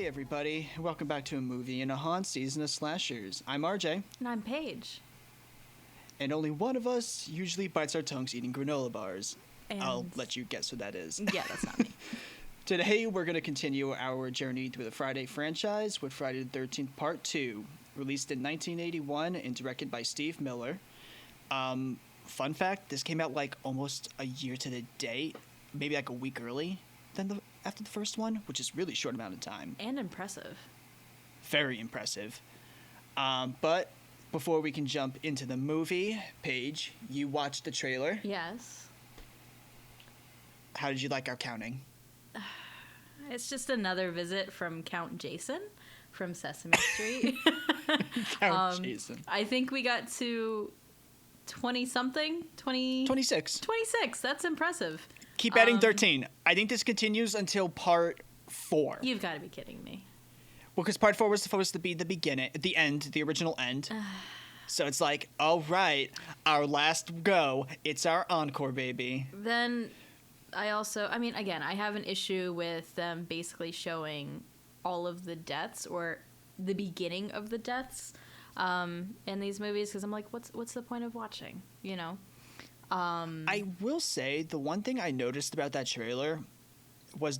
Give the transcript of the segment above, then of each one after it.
Hey everybody, welcome back to A Movie and a Haunt season of slashers. I'm RJ, And I'm Paige. and only one of us usually bites our tongues eating granola bars. And I'll let you guess who that is. yeah, that's not me. Today we're going to continue our journey through the Friday franchise with Friday the 13th Part 2, released in 1981 and directed by Steve Miller. Fun fact, this came out like almost a year to the day, maybe like a week early after the first one, which is really short amount of time. And impressive. Very impressive. But before we can jump into the movie, Paige, you watched the trailer. Yes. How did you like our counting? It's just another visit from Count Jason from Sesame Street. Count Jason. I think we got to 20-something? 26. 26. That's impressive. Keep adding 13. I think this continues until Part 4. You've got to be kidding me. Well, because Part 4 was supposed to be the end, the original end. So it's like, all right, our last go. It's our encore, baby. Then I have an issue with them basically showing all of the deaths or the beginning of the deaths in these movies because I'm like, what's the point of watching, you know? I will say the one thing I noticed about that trailer was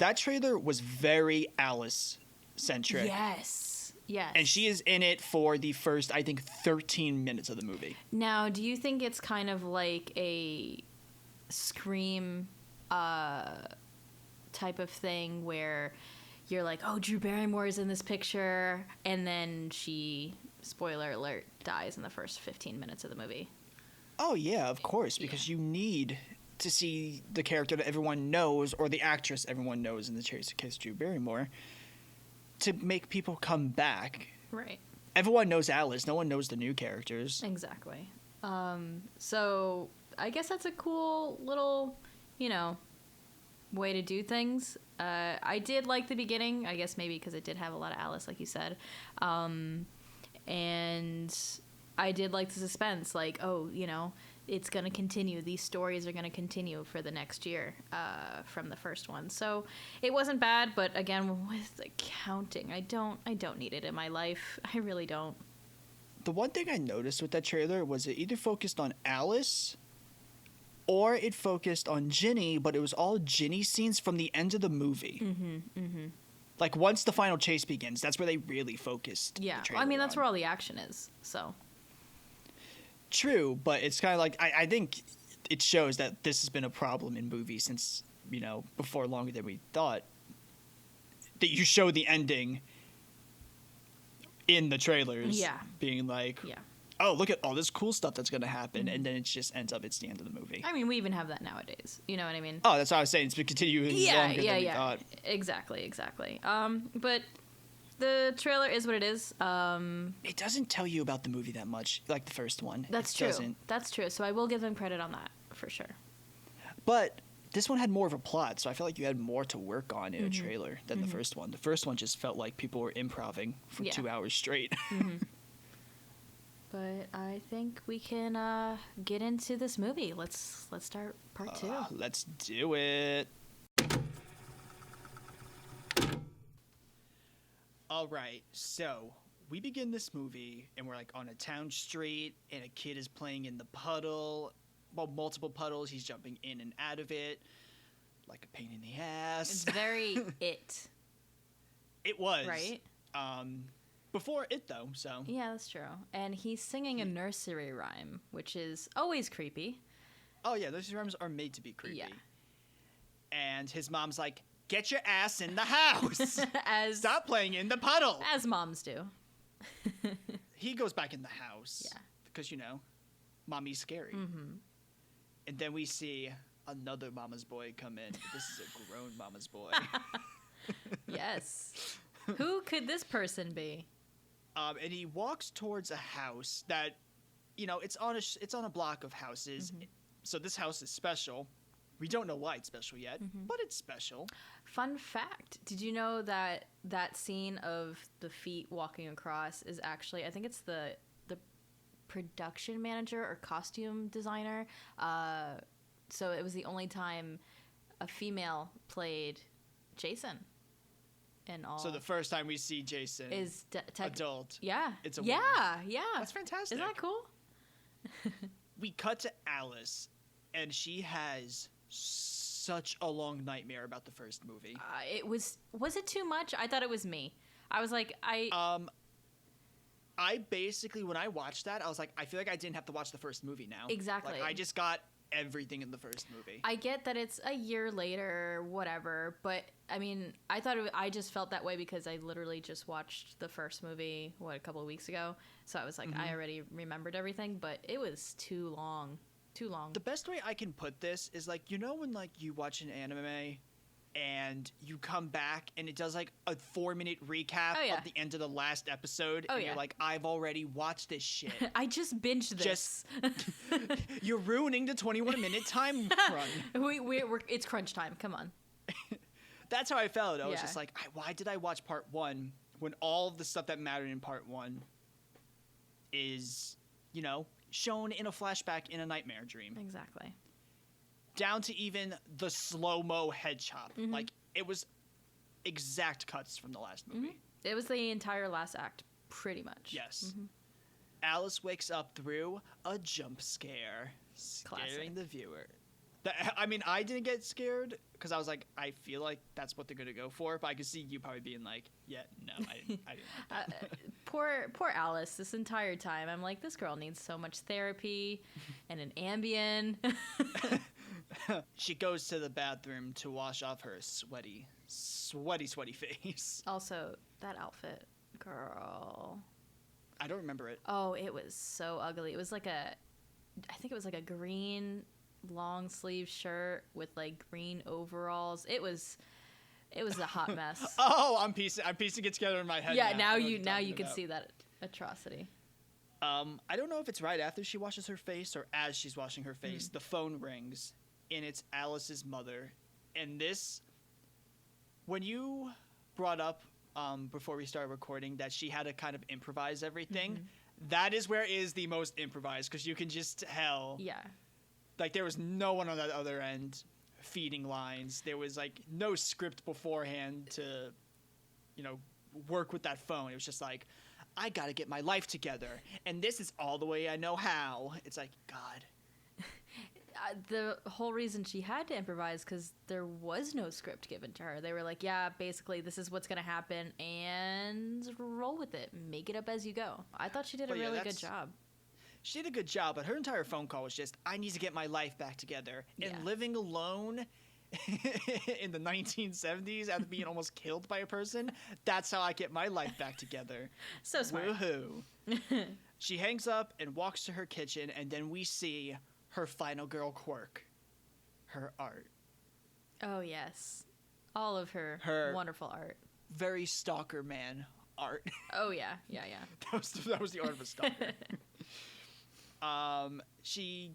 very Alice-centric. Yes. And she is in it for the first, I think, 13 minutes of the movie. Now, do you think it's kind of like a Scream type of thing where you're like, oh, Drew Barrymore is in this picture, and then she, spoiler alert, dies in the first 15 minutes of the movie? Oh, yeah, of course, because you need to see the character that everyone knows, or the actress everyone knows in the case Drew Barrymore, to make people come back. Right. Everyone knows Alice. No one knows the new characters. Exactly. So I guess that's a cool little, way to do things. I did like the beginning, I guess maybe because it did have a lot of Alice, like you said. And I did like the suspense, like, oh, it's going to continue. These stories are going to continue for the next year from the first one. So it wasn't bad, but again, with the counting, I don't need it in my life. I really don't. The one thing I noticed with that trailer was it either focused on Alice or it focused on Ginny, but it was all Ginny scenes from the end of the movie. Like, once the final chase begins, that's where they really focused. Yeah, that's where all the action is, so. True, but it's kind of like, I think it shows that this has been a problem in movies since, before longer than we thought. That you show the ending in the trailers. Yeah. Being like, yeah. Oh, look at all this cool stuff that's going to happen. And then it just ends up, it's the end of the movie. I mean, we even have that nowadays. You know what I mean? Oh, that's what I was saying. It's been continuing longer than we thought. Exactly. But the trailer is what it is. It doesn't tell you about the movie that much, like the first one. That's true. That's true. So I will give them credit on that, for sure. But this one had more of a plot, so I feel like you had more to work on in a trailer than the first one. The first one just felt like people were improvising for 2 hours straight. But I think we can get into this movie. Let's start part 2. Let's do it. All right, so we begin this movie, and we're like on a town street, and a kid is playing in the puddle. Well, multiple puddles. He's jumping in and out of it, like a pain in the ass. It's very It. It was. Right? Before It, though, so. Yeah, that's true. And he's singing a nursery rhyme, which is always creepy. Oh, yeah, those rhymes are made to be creepy. Yeah. And his mom's like, get your ass in the house. Stop playing in the puddle. As moms do. He goes back in the house. Yeah. Because, mommy's scary. And then we see another mama's boy come in. This is a grown mama's boy. Yes. Who could this person be? And he walks towards a house that, it's on a block of houses. So this house is special. We don't know why it's special yet, but it's special. Fun fact. Did you know that scene of the feet walking across is actually, I think it's the production manager or costume designer. So it was the only time a female played Jason. and all. So the first time we see Jason is adult. Yeah. It's a yeah, woman. yeah. That's fantastic. Isn't that cool? We cut to Alice, and she has such a long nightmare about the first movie. Was it too much? I thought it was me. I was like, I basically, when I watched that, I was like, I feel like I didn't have to watch the first movie now. Exactly. Like, I just got everything in the first movie. I get that it's a year later, whatever, but I mean, I just felt that way because I literally just watched the first movie, a couple of weeks ago. So I was like, I already remembered everything, but it was too long. Too long. The best way I can put this is like, you know when like you watch an anime and you come back and it does like a 4-minute recap of the end of the last episode and you're like, I've already watched this shit. I just binged this. You're ruining the 21-minute time run. It's crunch time. Come on. That's how I felt. I was just like, why did I watch part 1 when all of the stuff that mattered in part 1 is, you know, shown in a flashback in a nightmare dream. Exactly. Down to even the slow-mo head chop. Like, it was exact cuts from the last movie. It was the entire last act, pretty much. Yes. Alice wakes up through a jump scare, scaring the viewer. I mean, I didn't get scared because I was like, I feel like that's what they're going to go for. But I could see you probably being like, yeah, no, I didn't like that. Poor Alice, this entire time. I'm like, this girl needs so much therapy and an Ambien. She goes to the bathroom to wash off her sweaty face. Also, that outfit, girl. I don't remember it. Oh, it was so ugly. It was like I think it was like a green long sleeve shirt with like green overalls. It was a hot mess. Oh, I'm piecing it together in my head. Yeah, now you can see that atrocity. I don't know if it's right after she washes her face or as she's washing her face. The phone rings, and it's Alice's mother. And this, when you brought up before we started recording that she had to kind of improvise everything, that is where it is the most improvised because you can just tell. Yeah. Like, there was no one on that other end feeding lines. There was, like, no script beforehand to, you know, work with that phone. It was just like, I gotta get my life together. And this is all the way I know how. It's like, God. The whole reason she had to improvise because there was no script given to her. They were like, yeah, basically, this is what's going to happen, and roll with it. Make it up as you go. I thought she did a really good job. She did a good job, but her entire phone call was just, I need to get my life back together. And living alone in the 1970s after being almost killed by a person, that's how I get my life back together. So smart. Woohoo. She hangs up and walks to her kitchen, and then we see her final girl quirk, her art. Oh, yes. All of her wonderful art. Very stalker man art. Oh, yeah. Yeah, yeah. That was the art of a stalker. She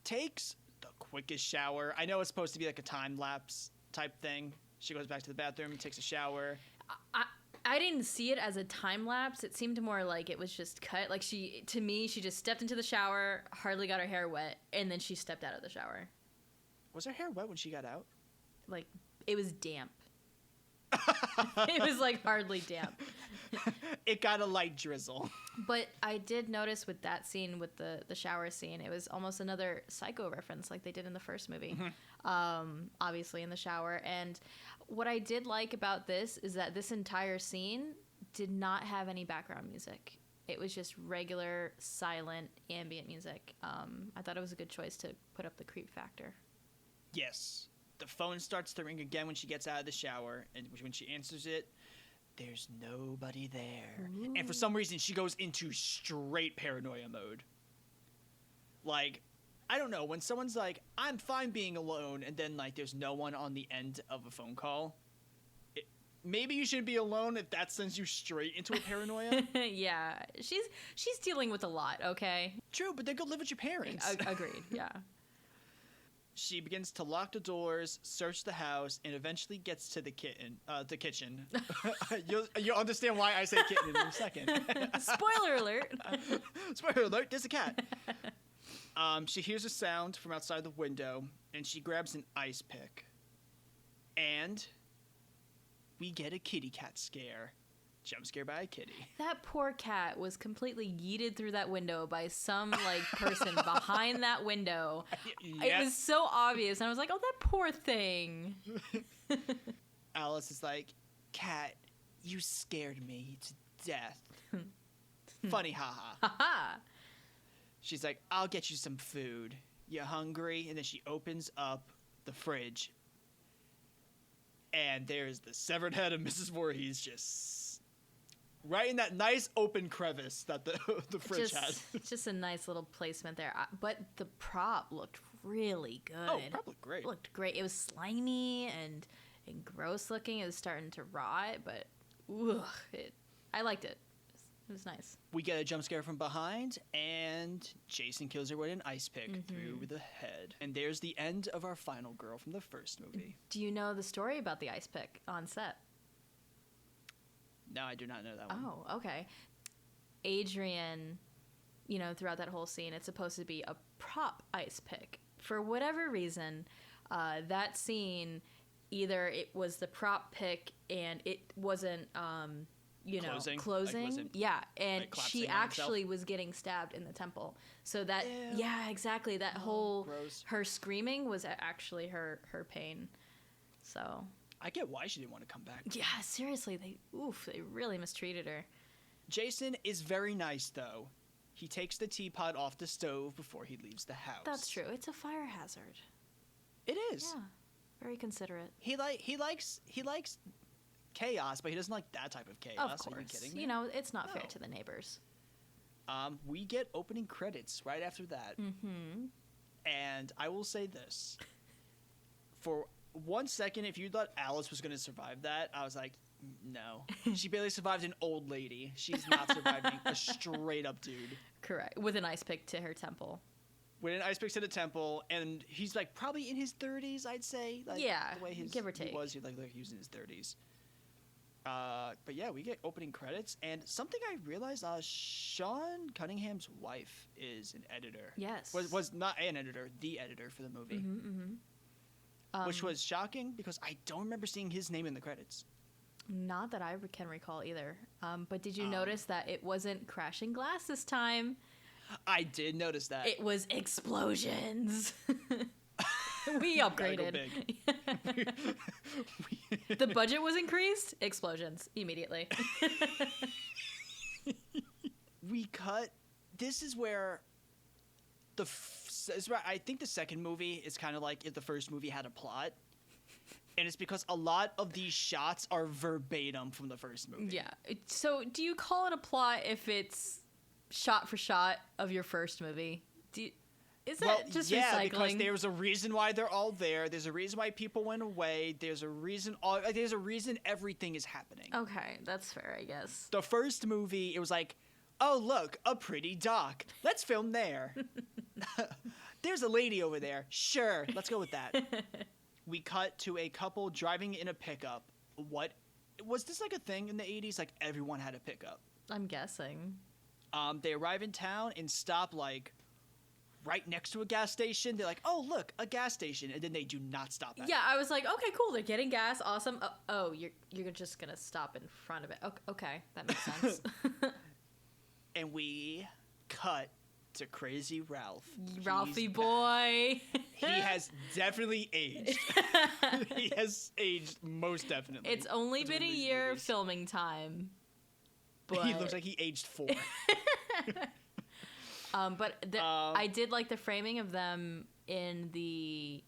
takes the quickest shower. I know it's supposed to be like a time-lapse type thing. She goes back to the bathroom, takes a shower. I didn't see it as a time lapse. It seemed more like it was just cut. Like she just stepped into the shower, hardly got her hair wet, and then she stepped out of the shower. Was her hair wet when she got out? Like, it was damp. It was like hardly damp. It got a light drizzle. But I did notice with that scene, with the shower scene, it was almost another Psycho reference like they did in the first movie. Obviously in the shower. And what I did like about this is that this entire scene did not have any background music. It was just regular, silent, ambient music. I thought it was a good choice to put up the creep factor. Yes. The phone starts to ring again when she gets out of the shower, and when she answers it, there's nobody there. Ooh. And for some reason, she goes into straight paranoia mode. Like, I don't know, when someone's like, I'm fine being alone, and then, like, there's no one on the end of a phone call, maybe you shouldn't be alone if that sends you straight into a paranoia. Yeah, she's dealing with a lot, okay? True, but then go live with your parents. Agreed, yeah. She begins to lock the doors, search the house, and eventually gets to the kitchen. You'll understand why I say kitten in a second. Spoiler alert. Spoiler alert, there's a cat. She hears a sound from outside the window, and she grabs an ice pick. And we get a kitty cat scare. Jump scare by a kitty. That poor cat was completely yeeted through that window by some like person behind that window. It was so obvious, and I was like, "Oh, that poor thing." Alice is like, "Cat, you scared me to death." Funny, haha. Haha. She's like, "I'll get you some food. You hungry?" And then she opens up the fridge, and there's the severed head of Mrs. Voorhees just right in that nice open crevice that the fridge had. Just a nice little placement there. But the prop looked really good. Oh, prop looked great. It looked great. It was slimy and gross looking. It was starting to rot, but I liked it. It was nice. We get a jump scare from behind, and Jason kills her with an ice pick through the head. And there's the end of our final girl from the first movie. Do you know the story about the ice pick on set? No, I do not know that one. Oh, okay. Adrian, throughout that whole scene, it's supposed to be a prop ice pick. For whatever reason, that scene, either it was the prop pick and it wasn't... closing. Like, yeah, and like she actually was getting stabbed in the temple. So that, exactly. That whole, gross. her screaming was actually her pain. So. I get why she didn't want to come back. Yeah, seriously, they really mistreated her. Jason is very nice, though. He takes the teapot off the stove before he leaves the house. That's true. It's a fire hazard. It is. Yeah, very considerate. He likes chaos, but he doesn't like that type of chaos. Of course. Are you kidding me? It's not fair to the neighbors. We get opening credits right after that. Mm-hmm. And I will say this. For 1 second, if you thought Alice was going to survive that, I was like, no. She barely survived an old lady. She's not surviving a straight-up dude. Correct. With an ice pick to her temple. With an ice pick to the temple, and he's, like, probably in his 30s, I'd say. Like, yeah, the way give or take. He was in his 30s. But yeah, we get opening credits, and something I realized, Sean Cunningham's wife is an editor. Yes. Was not an editor, the editor for the movie. Mm-hmm. Which was shocking, because I don't remember seeing his name in the credits. Not that I can recall either. But did you notice that it wasn't crashing glass this time? I did notice that. It was explosions. We upgraded. The budget was increased. Explosions immediately. We cut. This is where I think the second movie is kind of like if the first movie had a plot, and it's because a lot of these shots are verbatim from the first movie. Yeah. So, do you call it a plot if it's shot for shot of your first movie? Is that just recycling? Because there's a reason why they're all there. There's a reason why people went away. There's a reason everything is happening. Okay, that's fair, I guess. The first movie, it was like, oh, look, a pretty dock. Let's film there. There's a lady over there. Sure, let's go with that. We cut to a couple driving in a pickup. What was this like a thing in the 80s? Like everyone had a pickup. I'm guessing. They arrive in town and stop like right next to a gas station. They're like, oh, look, a gas station. And then they do not stop at it. I was like, okay, cool. They're getting gas. Awesome. You're just going to stop in front of it. Okay, that makes sense. And we cut to Crazy Ralph. Ralphie boy. He has definitely aged. He has aged most definitely. It's only been a year of filming time. But he looks like he aged 4. I did like the framing of them in the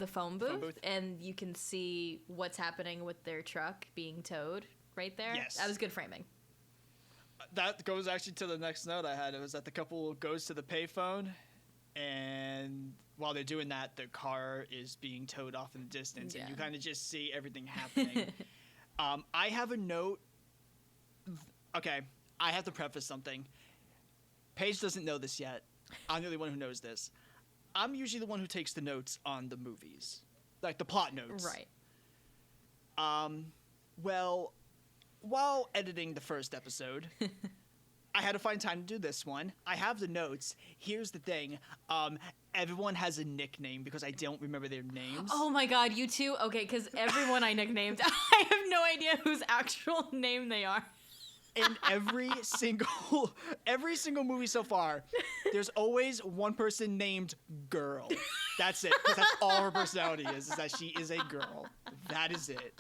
phone booth, and you can see what's happening with their truck being towed right there. Yes. That was good framing. That goes actually to the next note I had. It was that the couple goes to the payphone, and while they're doing that, their car is being towed off in the distance, and you kind of just see everything happening. I have a note. Okay, I have to preface something. Paige doesn't know this yet. I'm the only one who knows this. I'm usually the one who takes the notes on the movies, like the plot notes. Right. Well, while editing the first episode, I had to find time to do this one. I have the notes. Here's the thing. Everyone has a nickname because I don't remember their names. Oh my god, you too? Okay, because everyone I nicknamed, I have no idea whose actual name they are. In every single movie so far, there's always one person named Girl. That's it. Because that's all her personality is that she is a girl. That is it.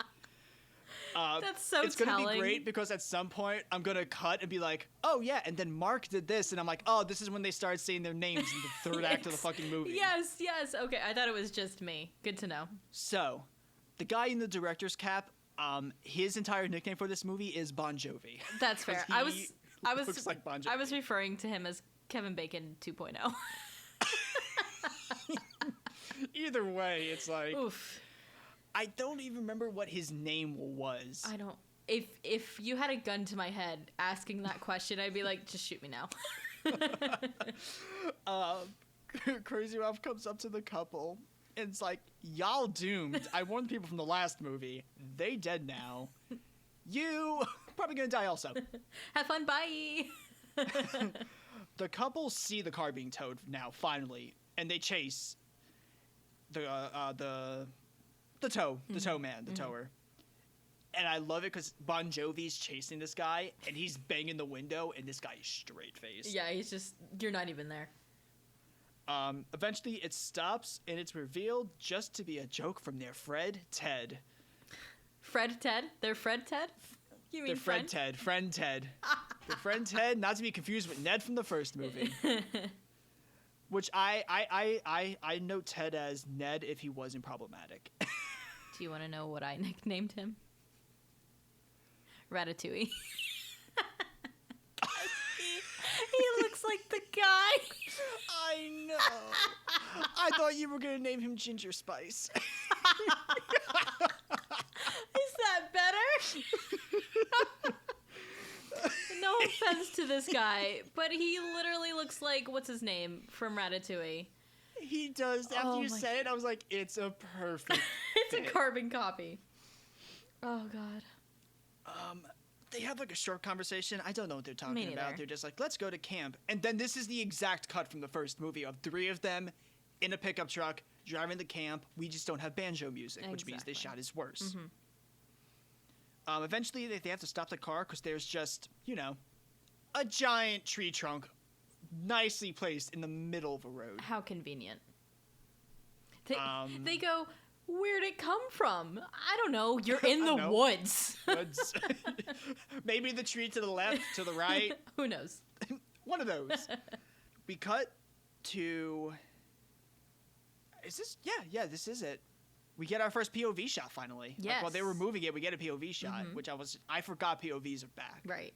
That's so It's going to telling. be great because at some point I'm going to cut and be like, oh yeah, and then Mark did this. And I'm like, oh, this is when they started saying their names in the third act of the fucking movie. Yes. Okay, I thought it was just me. Good to know. So, the guy in the director's cap, his entire nickname for this movie is Bon Jovi. That's fair. He I was looks like Bon Jovi. I was referring to him as Kevin Bacon 2.0. Either way, it's like... Oof. I don't even remember what his name was. I don't. If you had a gun to my head asking that question, I'd be like, just shoot me now. Crazy Ralph comes up to the couple and it's like, y'all doomed. I warned people from the last movie. They dead now. You probably gonna die also. Have fun, bye. The couple see the car being towed now, finally, and they chase the tow man, the tower. And I love it because Bon Jovi's chasing this guy, and he's banging the window, and this guy is straight-faced. Yeah, he's just, you're not even there. Eventually, it stops, and it's revealed just to be a joke from their Fred Ted. Fred Ted? They're Fred Ted? You mean They're Friend Ted. Their friend Ted, not to be confused with Ned from the first movie. Which I note Ted as Ned if he wasn't problematic. Do you want to know what I nicknamed him? Ratatouille. he looks like the guy. I know. I thought you were going to name him Ginger Spice. Is that better? No offense to this guy, but he literally looks like, what's his name from Ratatouille? He does. After you said it, I was like, it's a perfect It's fit. a carbon copy. Oh, God. They have like a short conversation. I don't know what they're talking Me about. neither. They're just like, let's go to camp. And then this is the exact cut from the first movie of three of them in a pickup truck driving to camp. We just don't have banjo music, which means this shot is worse. Mm-hmm. Eventually, they have to stop the car because there's just, a giant tree trunk nicely placed in the middle of a road. How convenient. They go, where'd it come from? I don't know. You're in the woods. Woods. Maybe the tree to the left, to the right. Who knows? One of those. We cut to... Is this... Yeah, this is it. We get our first POV shot finally. Yes. Like, while they were moving it, we get a POV shot, which I forgot POVs are back. Right.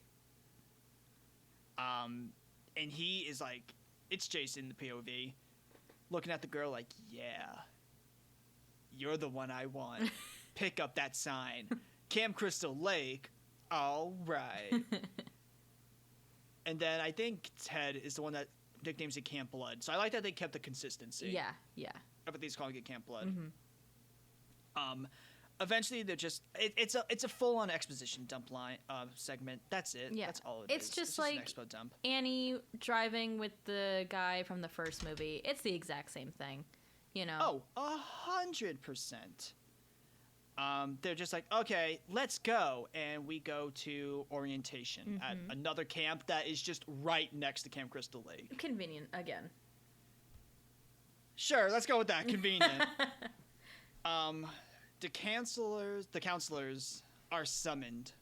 And he is like, it's Jason, the POV, looking at the girl like, yeah, you're the one I want. Pick up that sign. Camp Crystal Lake. All right. And then I think Ted is the one that nicknames it Camp Blood. So I like that they kept the consistency. Yeah. Everything's calling it Camp Blood. Mm-hmm. Eventually, they're just it's a full-on exposition dump line segment. That's it. Yeah. That's all it is. It's just an like expo dump. Annie driving with the guy from the first movie. It's the exact same thing, Oh, 100%. They're just like, okay, let's go, and we go to orientation at another camp that is just right next to Camp Crystal Lake. Convenient again. Sure, let's go with that. Convenient. The counselors are summoned,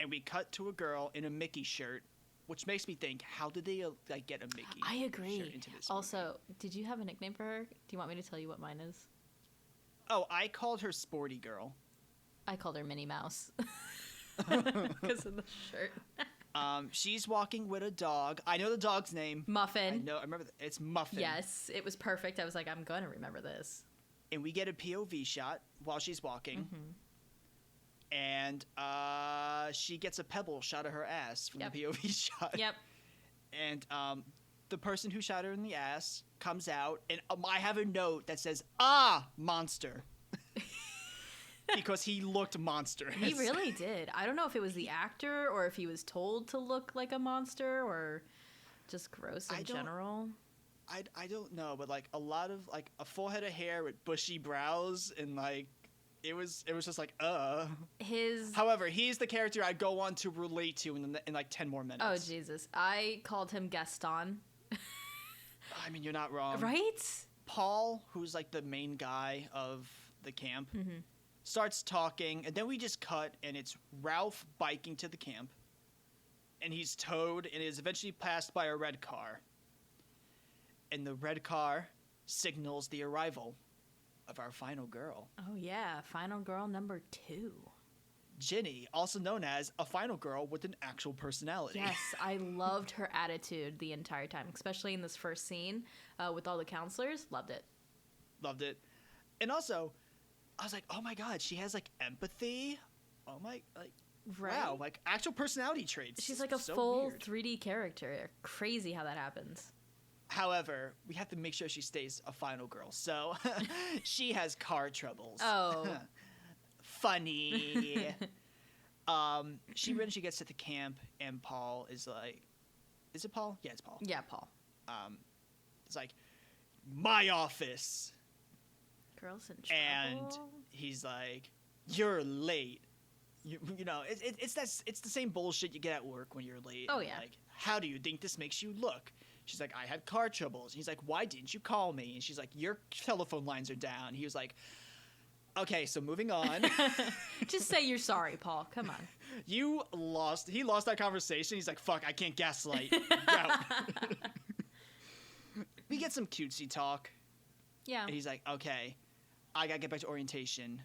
and we cut to a girl in a Mickey shirt, which makes me think, how did they get a Mickey? I agree. Shirt into this Also, did you have a nickname for her? Do you want me to tell you what mine is? Oh, I called her Sporty Girl. I called her Minnie Mouse because of the shirt. She's walking with a dog. I know the dog's name. Muffin. I remember. It's Muffin. Yes, it was perfect. I was like, I'm going to remember this. And we get a POV shot while she's walking. And she gets a pebble shot of her ass from the POV shot. Yep. And the person who shot her in the ass comes out, and I have a note that says, monster. because he looked monstrous. He really did. I don't know if it was the actor or if he was told to look like a monster or just gross in general. I don't know, but like a lot of like a full head of hair with bushy brows and like it was just like However, he's the character I go on to relate to in like 10 more minutes. Oh Jesus! I called him Gaston. I mean, you're not wrong, right? Paul, who's like the main guy of the camp, starts talking, and then we just cut, and it's Ralph biking to the camp, and he's towed, and is eventually passed by a red car. And the red car signals the arrival of our final girl. Oh, yeah. Final girl number 2. Ginny, also known as a final girl with an actual personality. Yes, I loved her attitude the entire time, especially in this first scene with all the counselors. Loved it. Loved it. And also, I was like, oh my God, she has like empathy. Oh my, like, right? Wow, like actual personality traits. She's like a so full weird. 3D character. Crazy how that happens. However, we have to make sure she stays a final girl. So she has car troubles. Oh. Funny. When she gets to the camp, and Paul is like, is it Paul? Yeah, it's Paul. Yeah, Paul. It's like, my office. Girls in trouble. And he's like, you're late. You know, it's the same bullshit you get at work when you're late. Oh, yeah. Like, how do you think this makes you look? She's like, I had car troubles. And he's like, why didn't you call me? And she's like, your telephone lines are down. He was like, okay, so moving on. Just say you're sorry, Paul. Come on. He lost that conversation. He's like, fuck, I can't gaslight. Go. We get some cutesy talk. Yeah. And he's like, okay, I gotta get back to orientation.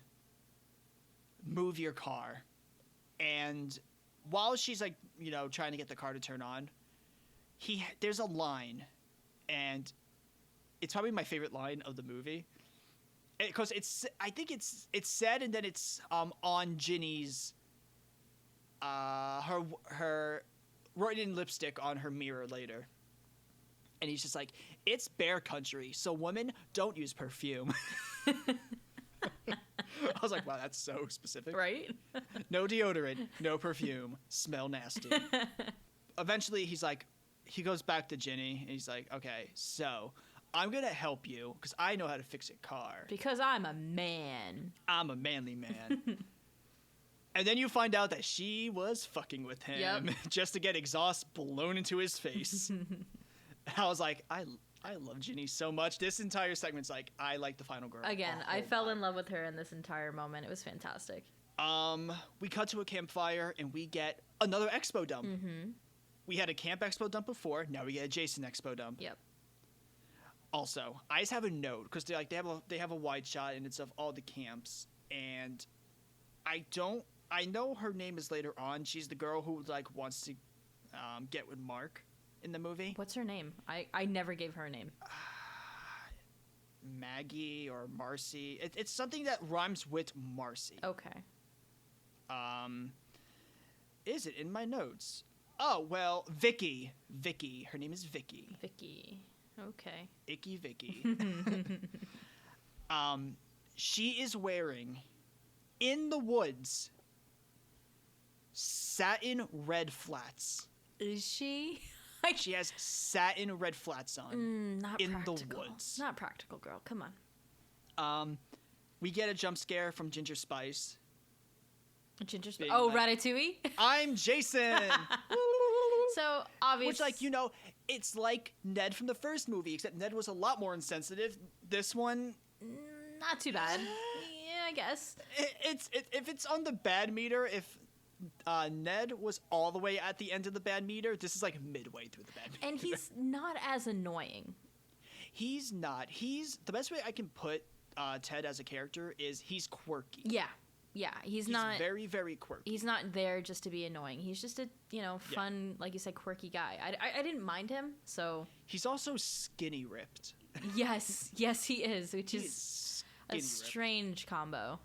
Move your car. And while she's like, you know, trying to get the car to turn on, there's a line, and it's probably my favorite line of the movie, because I think it's said, and then it's on Ginny's her written in lipstick on her mirror later, and he's just like, it's bear country, so women don't use perfume. I was like, wow, that's so specific. Right? No deodorant, no perfume, smell nasty. Eventually, he goes back to Ginny, and he's like, okay, so I'm going to help you because I know how to fix a car. Because I'm a man. I'm a manly man. And then you find out that she was fucking with him just to get exhaust blown into his face. I was like, I love Ginny so much. This entire segment's like, I like the final girl. Again, I fell in love with her in this entire moment. It was fantastic. We cut to a campfire, and we get another expo dump. Mm-hmm. We had a camp expo dump before. Now we get a Jason expo dump. Yep. Also, I just have a note because they have a wide shot, and it's of all the camps. And I know her name is later on. She's the girl who like wants to get with Mark in the movie. What's her name? I never gave her a name. Maggie or Marcy. It's something that rhymes with Marcy. Okay. Is it in my notes? Oh, well, Vicky. Her name is Vicky. Vicky. Okay. Icky Vicky. She is wearing, in the woods, satin red flats. Is she? She has satin red flats on. Not in practical. the woods. Not practical, girl. Come on. We get a jump scare from Ginger Spice. Ginger Spice. Oh, like, Ratatouille? I'm Jason! So, obviously... Which, like, you know, it's like Ned from the first movie, except Ned was a lot more insensitive. This one... Not too bad. Yeah, I guess. If it's on the bad meter, if Ned was all the way at the end of the bad meter, this is like midway through the bad meter. And he's not as annoying. He's not. The best way I can put Ted as a character is he's quirky. Yeah. Yeah, he's not very, very quirky. He's not there just to be annoying. He's just a, fun, like you said, quirky guy. I didn't mind him, so... He's also skinny ripped. Yes, he is, which is a strange combo.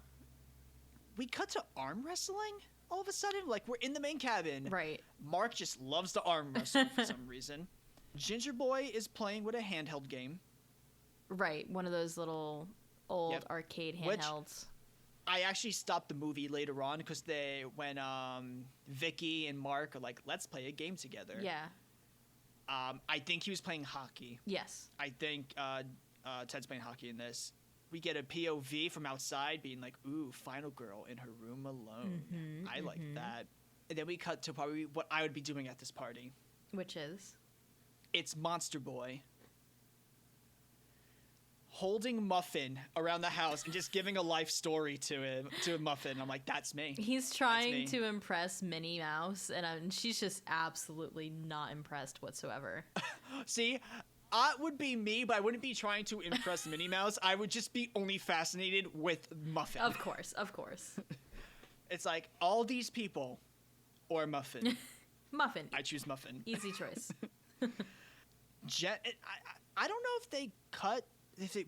We cut to arm wrestling all of a sudden. Like, we're in the main cabin. Right. Mark just loves to arm wrestle for some reason. Ginger Boy is playing with a handheld game. Right, one of those little old arcade handhelds. I actually stopped the movie later on because when Vicky and Mark are like, let's play a game together. Yeah. I think he was playing hockey. Yes. I think Ted's playing hockey in this. We get a POV from outside being like, ooh, final girl in her room alone. I like that. And then we cut to probably what I would be doing at this party. Which is? It's Monster Boy holding Muffin around the house and just giving a life story to Muffin. I'm like, that's me. He's trying to impress Minnie Mouse, and she's just absolutely not impressed whatsoever. See, that would be me, but I wouldn't be trying to impress Minnie Mouse. I would just be only fascinated with Muffin. Of course, of course. It's like, all these people or Muffin. Muffin. I choose Muffin. Easy choice. I don't know if they cut...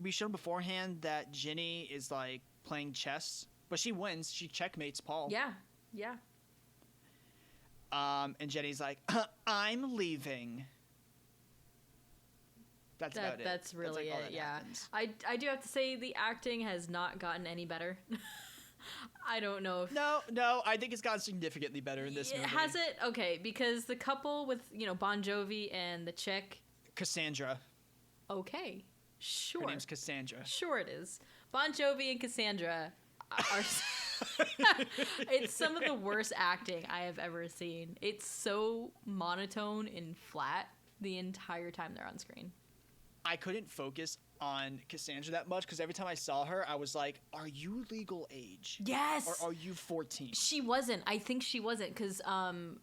we shown beforehand that Ginny is like playing chess, but she wins. She checkmates Paul. Yeah, yeah. And Jenny's like, I'm leaving. That's about it. That's really like it. Yeah. I do have to say the acting has not gotten any better. I don't know if no. I think it's gotten significantly better in this movie. Has it? Okay, because the couple with Bon Jovi and the chick, Cassandra. Okay. Sure. Her name's Cassandra. Sure it is. Bon Jovi and Cassandra are... It's some of the worst acting I have ever seen. It's so monotone and flat the entire time they're on screen. I couldn't focus on Cassandra that much because every time I saw her, I was like, are you legal age? Yes! Or are you 14? She wasn't. I think she wasn't because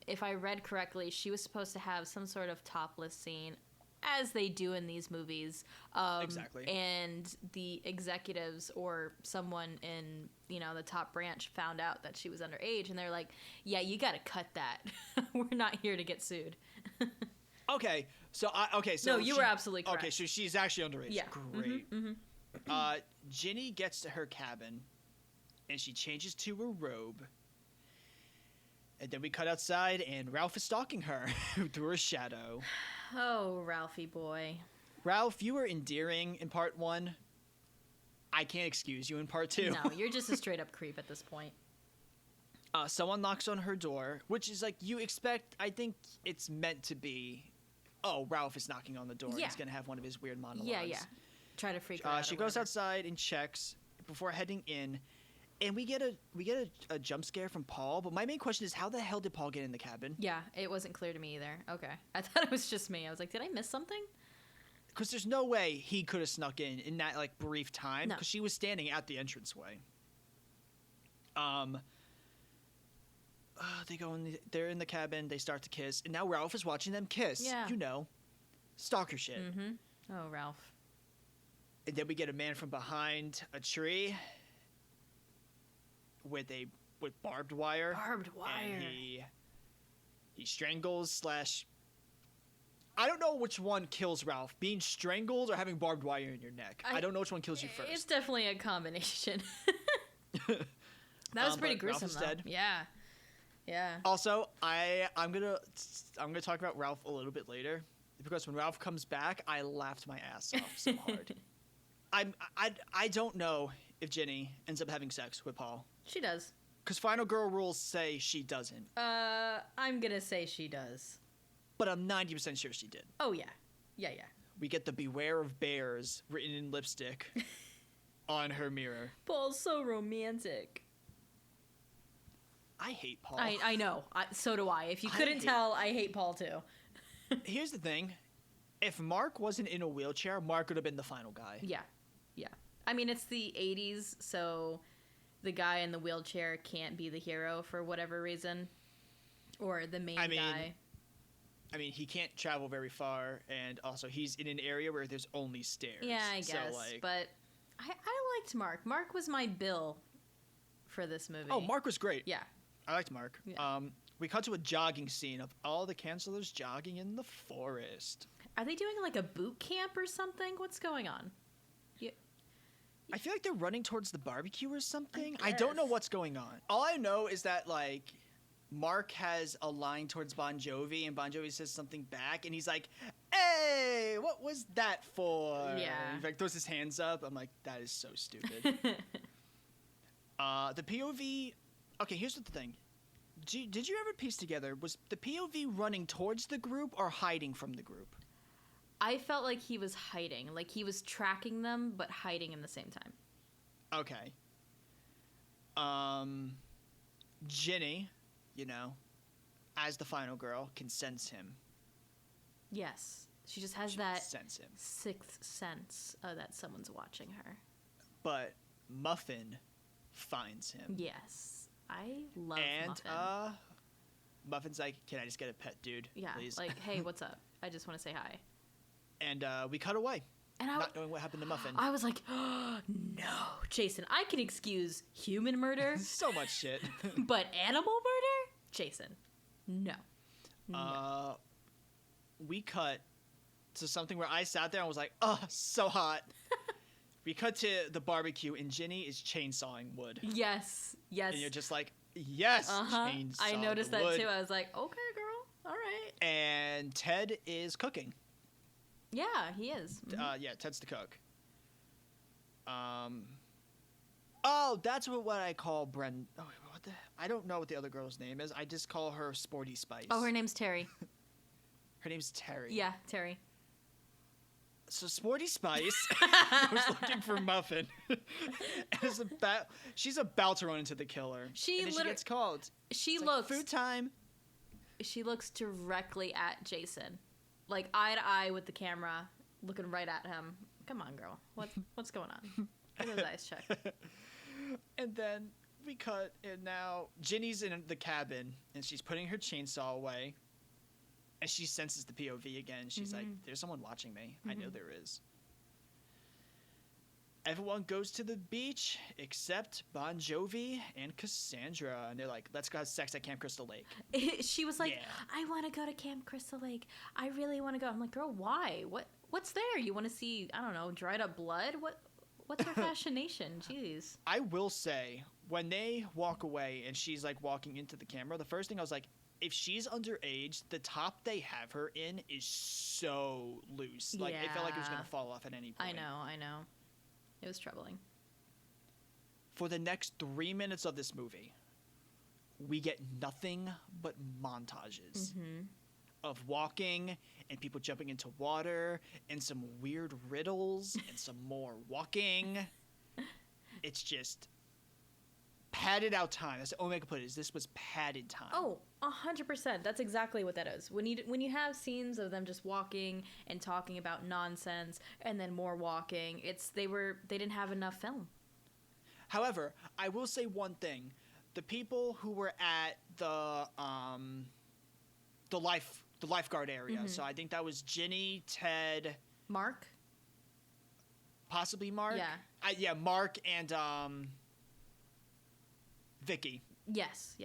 if I read correctly, she was supposed to have some sort of topless scene, as they do in these movies. Exactly. And the executives or someone in, the top branch found out that she was underage, and they're like, yeah, you got to cut that. We're not here to get sued. Okay. So no, you were absolutely correct. Okay, so she's actually underage. Yeah. Great. Ginny gets to her cabin, and she changes to her robe. And then we cut outside, and Ralph is stalking her through her shadow. Oh, Ralphie boy. Ralph, you were endearing in part 1. I can't excuse you in part 2. No, you're just a straight-up creep at this point. Someone knocks on her door, which is like you expect. I think it's meant to be, oh, Ralph is knocking on the door. Yeah. He's going to have one of his weird monologues. Yeah. Try to freak her out. She goes outside and checks before heading in. And we get a jump scare from Paul, but my main question is, how the hell did Paul get in the cabin? Yeah, it wasn't clear to me either. Okay. I thought it was just me. I was like, did I miss something? Because there's no way he could have snuck in that, like, brief time, No. because she was standing at the entranceway. They're in the cabin, they start to kiss, and now Ralph is watching them kiss. Yeah. Stalker shit. Mm-hmm. Oh, Ralph. And then we get a man from behind a tree with barbed wire. Barbed wire. And he strangles / I don't know which one kills Ralph, being strangled or having barbed wire in your neck. I don't know which one kills you first. It's definitely a combination. That was pretty gruesome, Ralph is though. dead. Yeah. Also, I'm gonna talk about Ralph a little bit later, because when Ralph comes back, I laughed my ass off so hard. I don't know if Ginny ends up having sex with Paul. She does. Because final girl rules say she doesn't. I'm gonna say she does. But I'm 90% sure she did. Oh, yeah. Yeah. We get the beware of bears written in lipstick on her mirror. Paul's so romantic. I hate Paul. I know. So do I. If you couldn't tell, I hate Paul, too. Here's the thing. If Mark wasn't in a wheelchair, Mark would have been the final guy. Yeah. I mean, it's the 80s, so the guy in the wheelchair can't be the hero for whatever reason. Or the main guy. I mean, he can't travel very far, and also he's in an area where there's only stairs. Yeah, I guess. So, but I liked Mark. Mark was my Bill for this movie. Oh, Mark was great. Yeah. I liked Mark. Yeah. We cut to a jogging scene of all the counselors jogging in the forest. Are they doing like a boot camp or something? What's going on? I feel like they're running towards the barbecue or something. I don't know what's going on. All I know is that, like, Mark has a line towards Bon Jovi, and Bon Jovi says something back, and he's like, hey, what was that for? Yeah. He like throws his hands up. I'm like, that is so stupid. The POV. Okay, here's the thing. Did you ever piece together, was the POV running towards the group or hiding from the group? I felt like he was hiding. Like he was tracking them, but hiding in the same time. Okay. Ginny, as the final girl, can sense him. Yes. She just has that sense him. sixth sense that someone's watching her. But Muffin finds him. Yes. I love Muffin. And Muffin's like, can I just get a pet, dude? Yeah, Please? like, hey, what's up? I just want to say hi. And we cut away, and not knowing what happened to Muffin. I was like, oh, no. Jason, I can excuse human murder. So much shit. But animal murder? Jason, no. We cut to something where I sat there and was like, oh, so hot. We cut to the barbecue, and Ginny is chainsawing wood. Yes. And you're just like, yes, chainsaw I noticed the that wood. too. I was like, okay, girl, all right. And Ted is cooking. Yeah, he is. Mm-hmm. Yeah, Ted's the cook. Oh, that's what I call Bren. Oh, what the? I don't know what the other girl's name is. I just call her Sporty Spice. Oh, her name's Terry. Her name's Terry. Yeah, Terry. So Sporty Spice was looking for Muffin. She's about to run into the killer. She gets called. She it's looks like, food time. She looks directly at Jason, like eye to eye with the camera, looking right at him. Come on, girl. What's going on? Get those eyes checked. And then we cut, and now Ginny's in the cabin, and she's putting her chainsaw away. And she senses the POV again. She's like, there's someone watching me. I know there is. Everyone goes to the beach except Bon Jovi and Cassandra. And they're like, let's go have sex at Camp Crystal Lake. She was like, yeah. I want to go to Camp Crystal Lake. I really want to go. I'm like, girl, why? What's there? You want to see, I don't know, dried up blood? What's her fascination? Jeez. I will say, when they walk away and she's like walking into the camera, the first thing I was like, if she's underage, the top they have her in is so loose. Like, it felt like it was going to fall off at any point. I know. It was troubling. For the next 3 minutes of this movie, we get nothing but montages of walking and people jumping into water and some weird riddles and some more walking. It's just padded out time. That's the only way I can put it. This was padded time. Oh, 100%. That's exactly what that is. When you have scenes of them just walking and talking about nonsense and then more walking, they didn't have enough film. However, I will say one thing: the people who were at the lifeguard area. So I think that was Ginny, Ted, Mark, possibly Mark. Yeah, Mark and Vicky. Yes.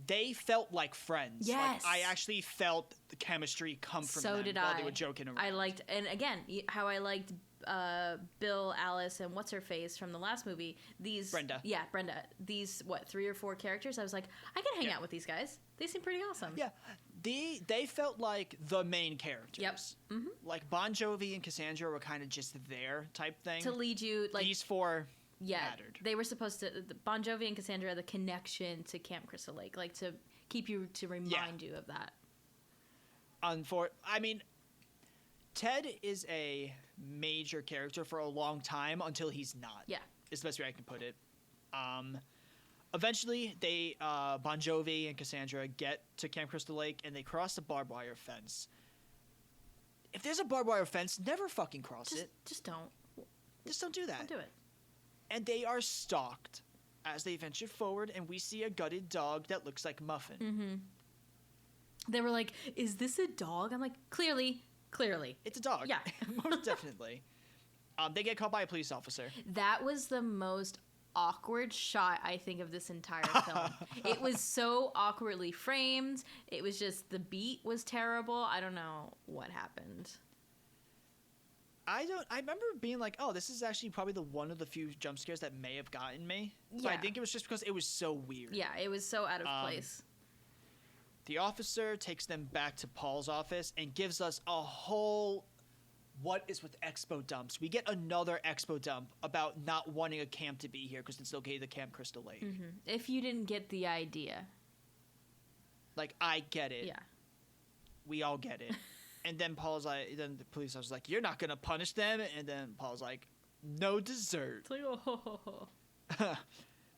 They felt like friends. Yes. Like, I actually felt the chemistry come from them while they were joking around. I liked, and again, how I liked Bill, Alice, and what's her face from the last movie. Brenda. Yeah, Brenda. These 3 or 4 characters. I was like, I can hang out with these guys. They seem pretty awesome. Yeah, they felt like the main characters. Yep. Mm-hmm. Like Bon Jovi and Cassandra were kind of just there type thing to lead you. Like these 4. Mattered. They were supposed to. Bon Jovi and Cassandra, the connection to Camp Crystal Lake, like to remind you of that. I mean, Ted is a major character for a long time until he's not. Yeah, is the best way I can put it. Eventually, they Bon Jovi and Cassandra get to Camp Crystal Lake and they cross the barbed wire fence. If there's a barbed wire fence, never fucking cross it. Just don't. Just don't do that. Don't do it. And they are stalked as they venture forward, and we see a gutted dog that looks like Muffin. Mm-hmm. They were like, is this a dog? I'm like, clearly. It's a dog. Yeah. Most definitely. They get caught by a police officer. That was the most awkward shot, I think, of this entire film. It was so awkwardly framed. It was just, the beat was terrible. I don't know what happened. I remember being like, oh, this is actually probably one of the few jump scares that may have gotten me. Yeah. But I think it was just because it was so weird. Yeah, it was so out of place. The officer takes them back to Paul's office and gives us a whole what is with expo dumps? We get another expo dump about not wanting a camp to be here because it's located at Camp Crystal Lake. If you didn't get the idea. Like, I get it. Yeah. We all get it. And then then the police officer's like, you're not going to punish them? And then Paul's like, no dessert. It's like, oh.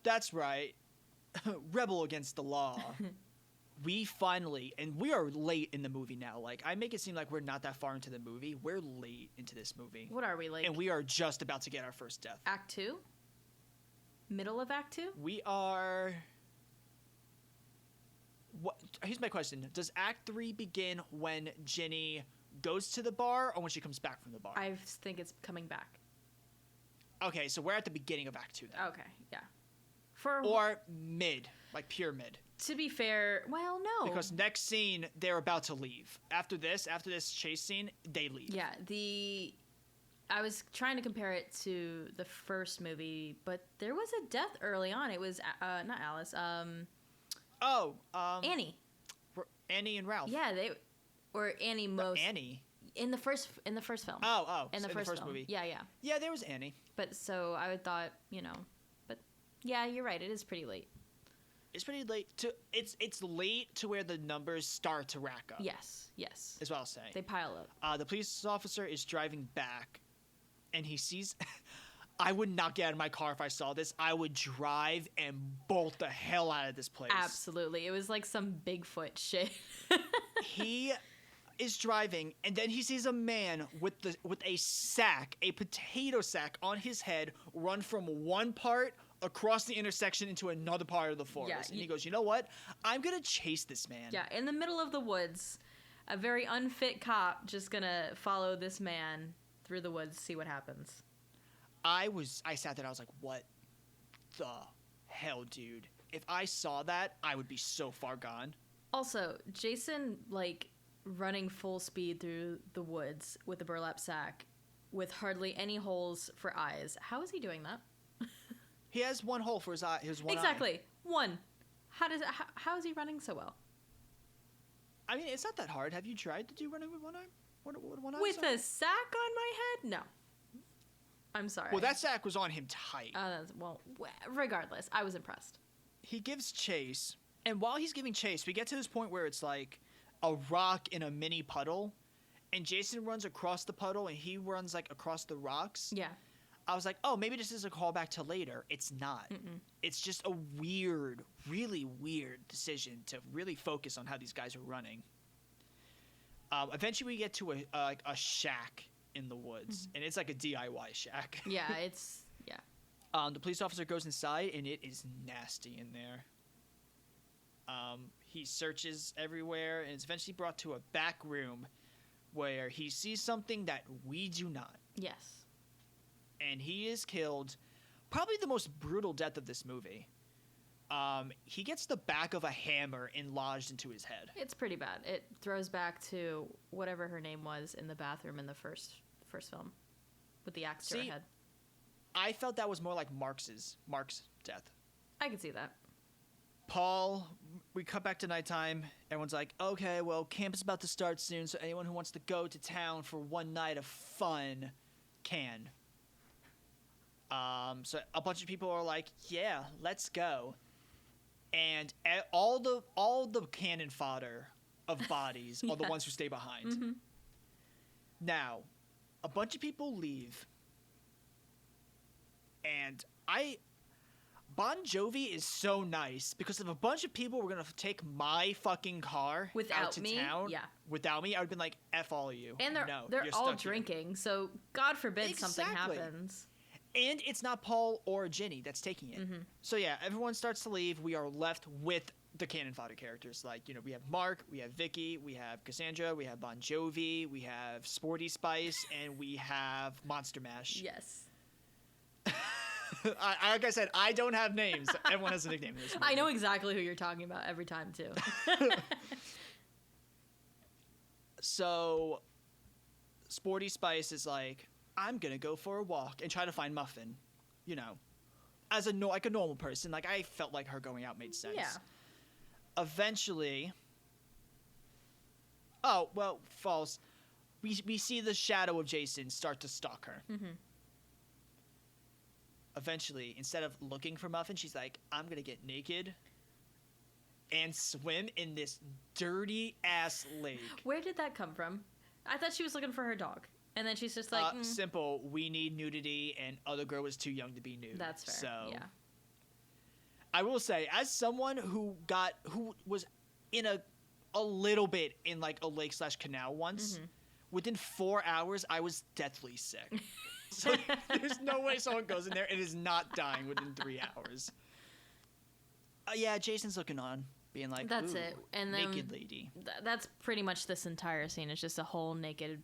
That's right. Rebel against the law. We finally, and we are late in the movie now. Like, I make it seem like we're not that far into the movie. We're late into this movie. What are we, like? And we are just about to get our first death. Act 2? Middle of Act 2? We are... Here's my question. Does Act 3 begin when Ginny goes to the bar or when she comes back from the bar? I think it's coming back. Okay, so we're at the beginning of Act 2 then. Okay, yeah. Or mid, like pure mid. To be fair, well, no. Because next scene, they're about to leave. After this chase scene, they leave. Yeah, I was trying to compare it to the first movie, but there was a death early on. It was, not Alice, Annie. Annie and Ralph. Yeah, Annie most. Annie? In the first film. In the first film. movie. Yeah. Yeah, there was Annie. But so I thought, but yeah, you're right. It is pretty late. It's pretty late it's late to where the numbers start to rack up. Yes. Is what I'll say. They pile up. The police officer is driving back, and he sees. I would not get out of my car if I saw this. I would drive and bolt the hell out of this place. Absolutely, it was like some Bigfoot shit. He is driving, and then he sees a man with a potato sack on his head, run from one part across the intersection into another part of the forest. Yeah, and he goes, you know what? I'm going to chase this man. Yeah, in the middle of the woods, a very unfit cop just going to follow this man through the woods, see what happens. I sat there and I was like, what the hell, dude? If I saw that, I would be so far gone. Also, Jason, like, running full speed through the woods with a burlap sack with hardly any holes for eyes. How is he doing that? He has one hole for his eye. Exactly. One. How is he running so well? I mean, it's not that hard. Have you tried to do running with one eye? One eye? With a sack on my head? No. I'm sorry. Well, that sack was on him tight. Regardless, I was impressed. He gives chase, and while he's giving chase, we get to this point where it's like a rock in a mini puddle, and Jason runs across the puddle, and he runs like across the rocks. Yeah. I was like, oh, maybe this is a callback to later. It's not. Mm-mm. It's just a really weird decision to really focus on how these guys are running. Eventually, we get to a shack in the woods, and it's like a DIY shack. Yeah, The police officer goes inside, and it is nasty in there. He searches everywhere, and is eventually brought to a back room where he sees something that we do not. Yes. And he is killed, probably the most brutal death of this movie. He gets the back of a hammer lodged into his head. It's pretty bad. It throws back to whatever her name was in the bathroom in the first film with the axe to her head. I felt that was more like Mark's death. I can see that. Paul, we cut back to nighttime. Everyone's like, okay, well, camp is about to start soon, so anyone who wants to go to town for one night of fun can. So a bunch of people are like, yeah, let's go. And all the cannon fodder of bodies are the ones who stay behind. Mm-hmm. Now, a bunch of people leave. And Bon Jovi is so nice because if a bunch of people were going to take my fucking car out to town without me, I would have been like, F all of you. And they're all drinking, so God forbid something happens. And it's not Paul or Ginny that's taking it. Mm-hmm. So yeah, everyone starts to leave. We are left with the cannon fodder characters. Like, we have Mark, we have Vicky, we have Cassandra, we have Bon Jovi, we have Sporty Spice, and we have Monster Mash. Yes. Like I said, I don't have names. Everyone has a nickname in this movie. I know exactly who you're talking about every time, too. So, Sporty Spice is like, I'm going to go for a walk and try to find Muffin. As a normal person. Like, I felt like her going out made sense. Yeah. Eventually... Oh, well, false. we see the shadow of Jason start to stalk her. Mm-hmm. Eventually, instead of looking for Muffin, she's like, I'm gonna get naked and swim in this dirty ass lake. Where did that come from? I thought she was looking for her dog, and then she's just like, simple. We need nudity, and other girl was too young to be nude. That's fair. So, yeah. I will say, as someone who was in a little bit in like a lake/canal once, within 4 hours I was deathly sick. So there's no way someone goes in there and is not dying within 3 hours. Yeah, Jason's looking on, being like, that's ooh, it. And then naked lady. That's pretty much this entire scene. It's just a whole naked,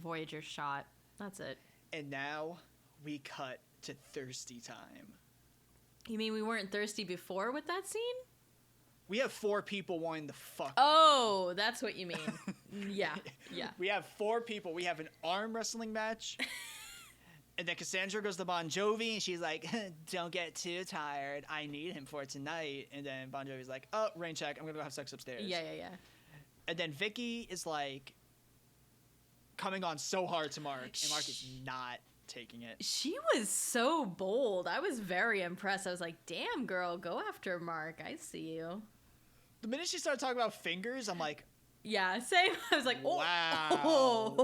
Voyager shot. That's it. And now we cut to thirsty time. You mean we weren't thirsty before with that scene? We have 4 people wanting the fuck. Oh, that's what you mean. Yeah. We have 4 people. We have an arm wrestling match. And then Cassandra goes to Bon Jovi, and she's like, don't get too tired. I need him for tonight. And then Bon Jovi's like, oh, rain check. I'm going to go have sex upstairs. Yeah. And then Vicky is like coming on so hard to Mark, and Mark is not taking it. She was so bold. I was very impressed. I was like, damn, girl, go after Mark. I see you. The minute she started talking about fingers, I'm like, yeah, same. I was like, oh.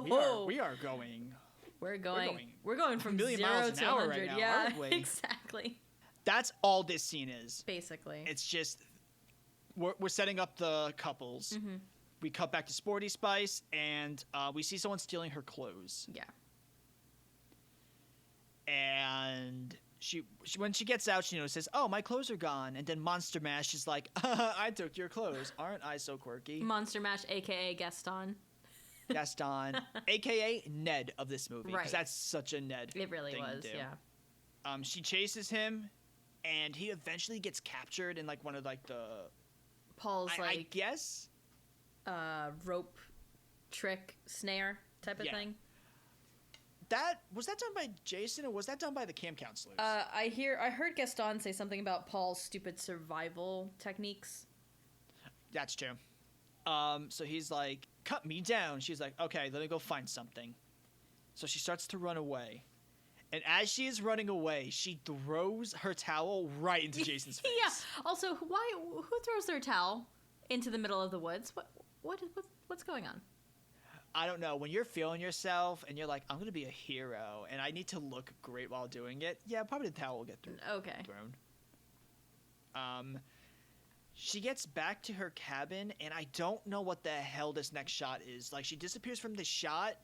Wow. We are going. We're going from 0 miles an to hour 100. right now, yeah, aren't we? Exactly. That's all this scene is. Basically. It's just we're setting up the couples. Mm-hmm. We cut back to Sporty Spice, and we see someone stealing her clothes. Yeah. And she when she gets out, she says, "Oh, my clothes are gone." And then Monster Mash is like, "I took your clothes. Aren't I so quirky?" Monster Mash, a.k.a. Gaston. Gaston, a.k.a. Ned of this movie. Right. Because that's such a Ned It really thing was, to do. yeah. She chases him, and he eventually gets captured in, like, one of, like, the... Paul's, I guess? Rope trick snare type of thing. Was that done by Jason, or was that done by the camp counselors? I heard Gaston say something about Paul's stupid survival techniques. That's true. So he's like, cut me down. She's like, okay, let me go find something. So she starts to run away. And as she is running away, she throws her towel right into Jason's face. Yeah. Also, who throws their towel into the middle of the woods? What's going on? I don't know. When you're feeling yourself and you're like, I'm going to be a hero and I need to look great while doing it, yeah, probably the towel will get thrown. She gets back to her cabin, and I don't know what the hell this next shot is. Like, she disappears from the shot,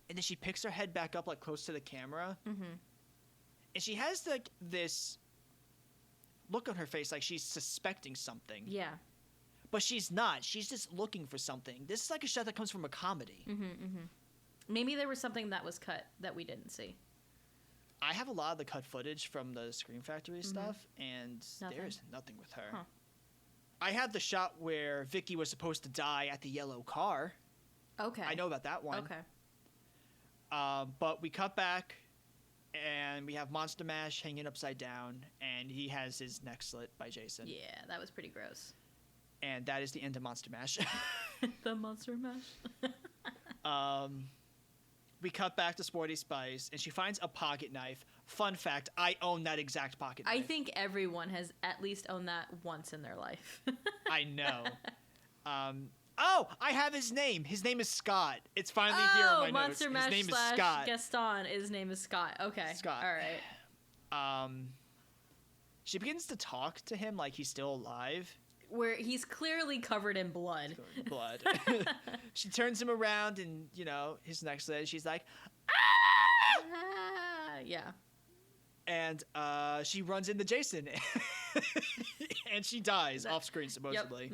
and then she picks her head back up, like, close to the camera. Mm-hmm. And she has, like, this look on her face like she's suspecting something. Yeah. But she's not. She's just looking for something. This is like a shot that comes from a comedy. Mm-hmm, mm-hmm. Maybe there was something that was cut that we didn't see. I have a lot of the cut footage from the Scream Factory stuff, and there's nothing with her. Huh. I have the shot where Vicky was supposed to die at the yellow car. Okay. I know about that one. Okay. But we cut back, and we have Monster Mash hanging upside down, and he has his neck slit by Jason. Yeah, that was pretty gross. And that is the end of Monster Mash. The Monster Mash. We cut back to Sporty Spice, and she finds a pocket knife. Fun fact, I own that exact pocket knife. I think everyone has at least owned that once in their life. I know. I have his name. His name is Scott. It's finally here on my Monster notes. Mash His name / is Scott. Gaston. His name is Scott. Okay. Scott. All right. She begins to talk to him like he's still alive. Where he's clearly covered in blood. She turns him around, and his neck slit. She's like, ah! Yeah. And she runs into Jason, and she dies off screen supposedly. Yep.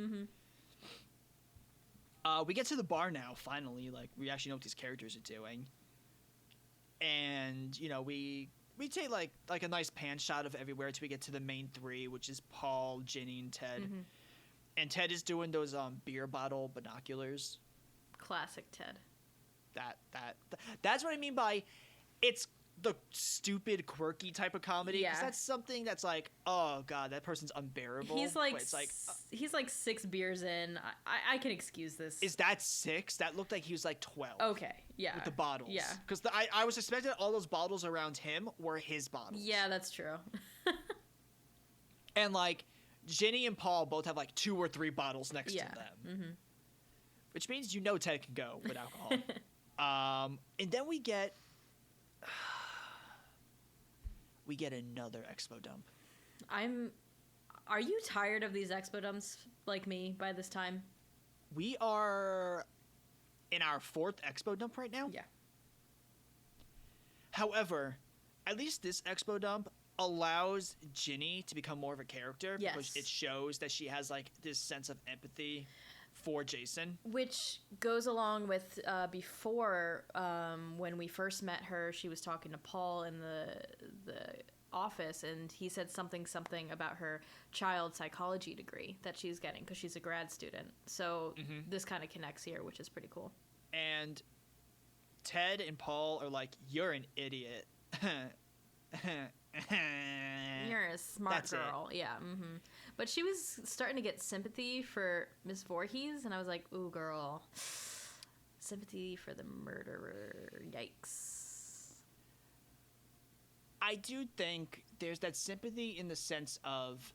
Mm-hmm. We get to the bar now. Finally, like we actually know what these characters are doing, and we take like a nice pan shot of everywhere till we get to the main 3, which is Paul, Ginny, and Ted. Mm-hmm. And Ted is doing those beer bottle binoculars. Classic Ted. That's what I mean by it's the stupid, quirky type of comedy. Yeah. 'Cause that's something that's like, oh god, that person's unbearable. He's like, But it's like, he's like 6 beers in. I can excuse this. is that 6? That looked like he was like 12. Okay, yeah. With the bottles. Yeah. Because I was suspecting all those bottles around him were his bottles. Yeah, that's true. And like, Ginny and Paul both have like 2 or 3 bottles next to them. Mm-hmm. Which means Ted can go with alcohol. And then we get another expo dump. Are you tired of these expo dumps like me by this time? We are in our 4th expo dump right now. Yeah. However, at least this expo dump allows Ginny to become more of a character. Yes. Because it shows that she has like this sense of empathy for Jason. Which goes along with before when we first met her, she was talking to Paul in the office, and he said something about her child psychology degree that she's getting because she's a grad student. So this kind of connects here, which is pretty cool. And Ted and Paul are like, "You're an idiot." You're a smart girl. Yeah. Mm-hmm. But she was starting to get sympathy for Miss Voorhees, and I was like, ooh, girl. Sympathy for the murderer. Yikes. I do think there's that sympathy in the sense of,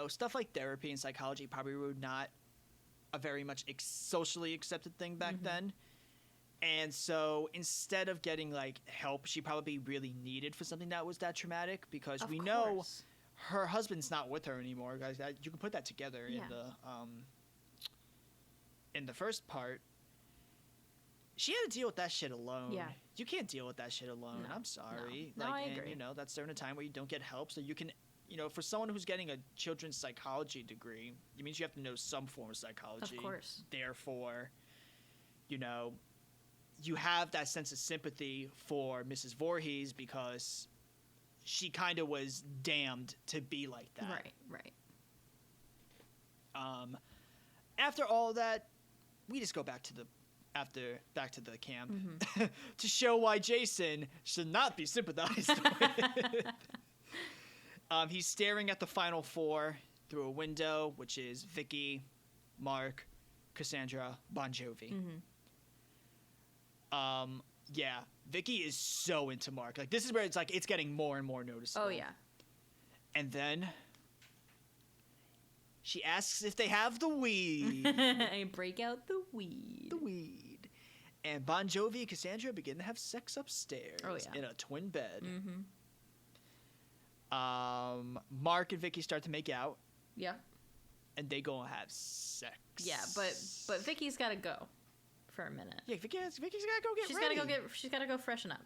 stuff like therapy and psychology probably were not a very much socially accepted thing back then. And so instead of getting like help she probably really needed for something that was that traumatic, because we know her husband's not with her anymore, guys. You can put that together in the first part. She had to deal with that shit alone. Yeah. You can't deal with that shit alone. No. I'm sorry. No, I agree. And, that's during a time where you don't get help, so you can, for someone who's getting a children's psychology degree, it means you have to know some form of psychology. Of course. Therefore, you have that sense of sympathy for Mrs. Voorhees because she kind of was damned to be like that. Right. After all that, we just go back to the camp to show why Jason should not be sympathized with. He's staring at the final 4 through a window, which is Vicky, Mark, Cassandra, Bon Jovi. Yeah, Vicky is so into Mark. Like, this is where it's like it's getting more and more noticeable. Oh yeah. And then she asks if they have the weed. I break out the weed. And Bon Jovi and Cassandra begin to have sex upstairs in a twin bed. Mark and Vicky start to make out. Yeah. And they go and have sex. Yeah, but Vicky's got to go for a minute. Yeah, Vicky's got to go get ready. She's got to go freshen up.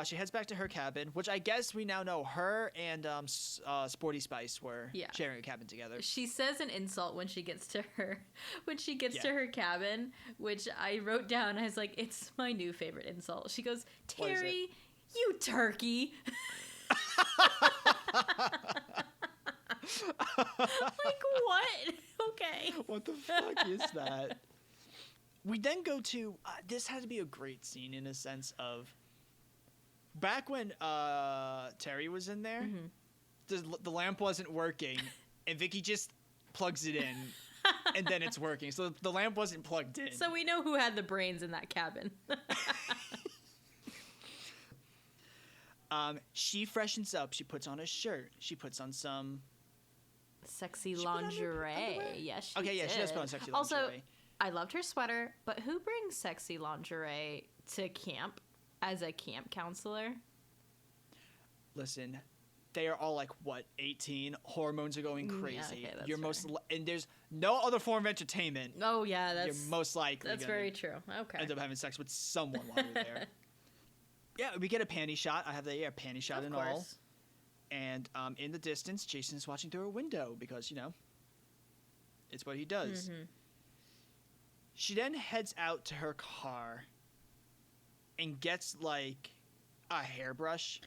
She heads back to her cabin, which I guess we now know her and Sporty Spice were sharing a cabin together. She says an insult when she gets to her to her cabin, which I wrote down. I was like, it's my new favorite insult. She goes, "Terry, you turkey." Like, what? Okay. What the fuck is that? We then go to this had to be a great scene in a sense of back when Terry was in there, the lamp wasn't working, and Vicky just plugs it in, and then it's working. So the lamp wasn't plugged in. So we know who had the brains in that cabin. She freshens up. She puts on a shirt. She puts on some sexy lingerie. Yes, she did. She does put on sexy lingerie. Also, I loved her sweater, but who brings sexy lingerie to camp as a camp counselor? Listen, they are all like, 18? Hormones are going crazy. Yeah, okay, You're and there's no other form of entertainment. Oh, yeah, you're most likely that's very true. Okay. End up having sex with someone while you're there. Yeah, we get a panty shot. I have the panty shot and all. And in the distance, Jason's watching through a window because, it's what he does. She then heads out to her car and gets, like, a hairbrush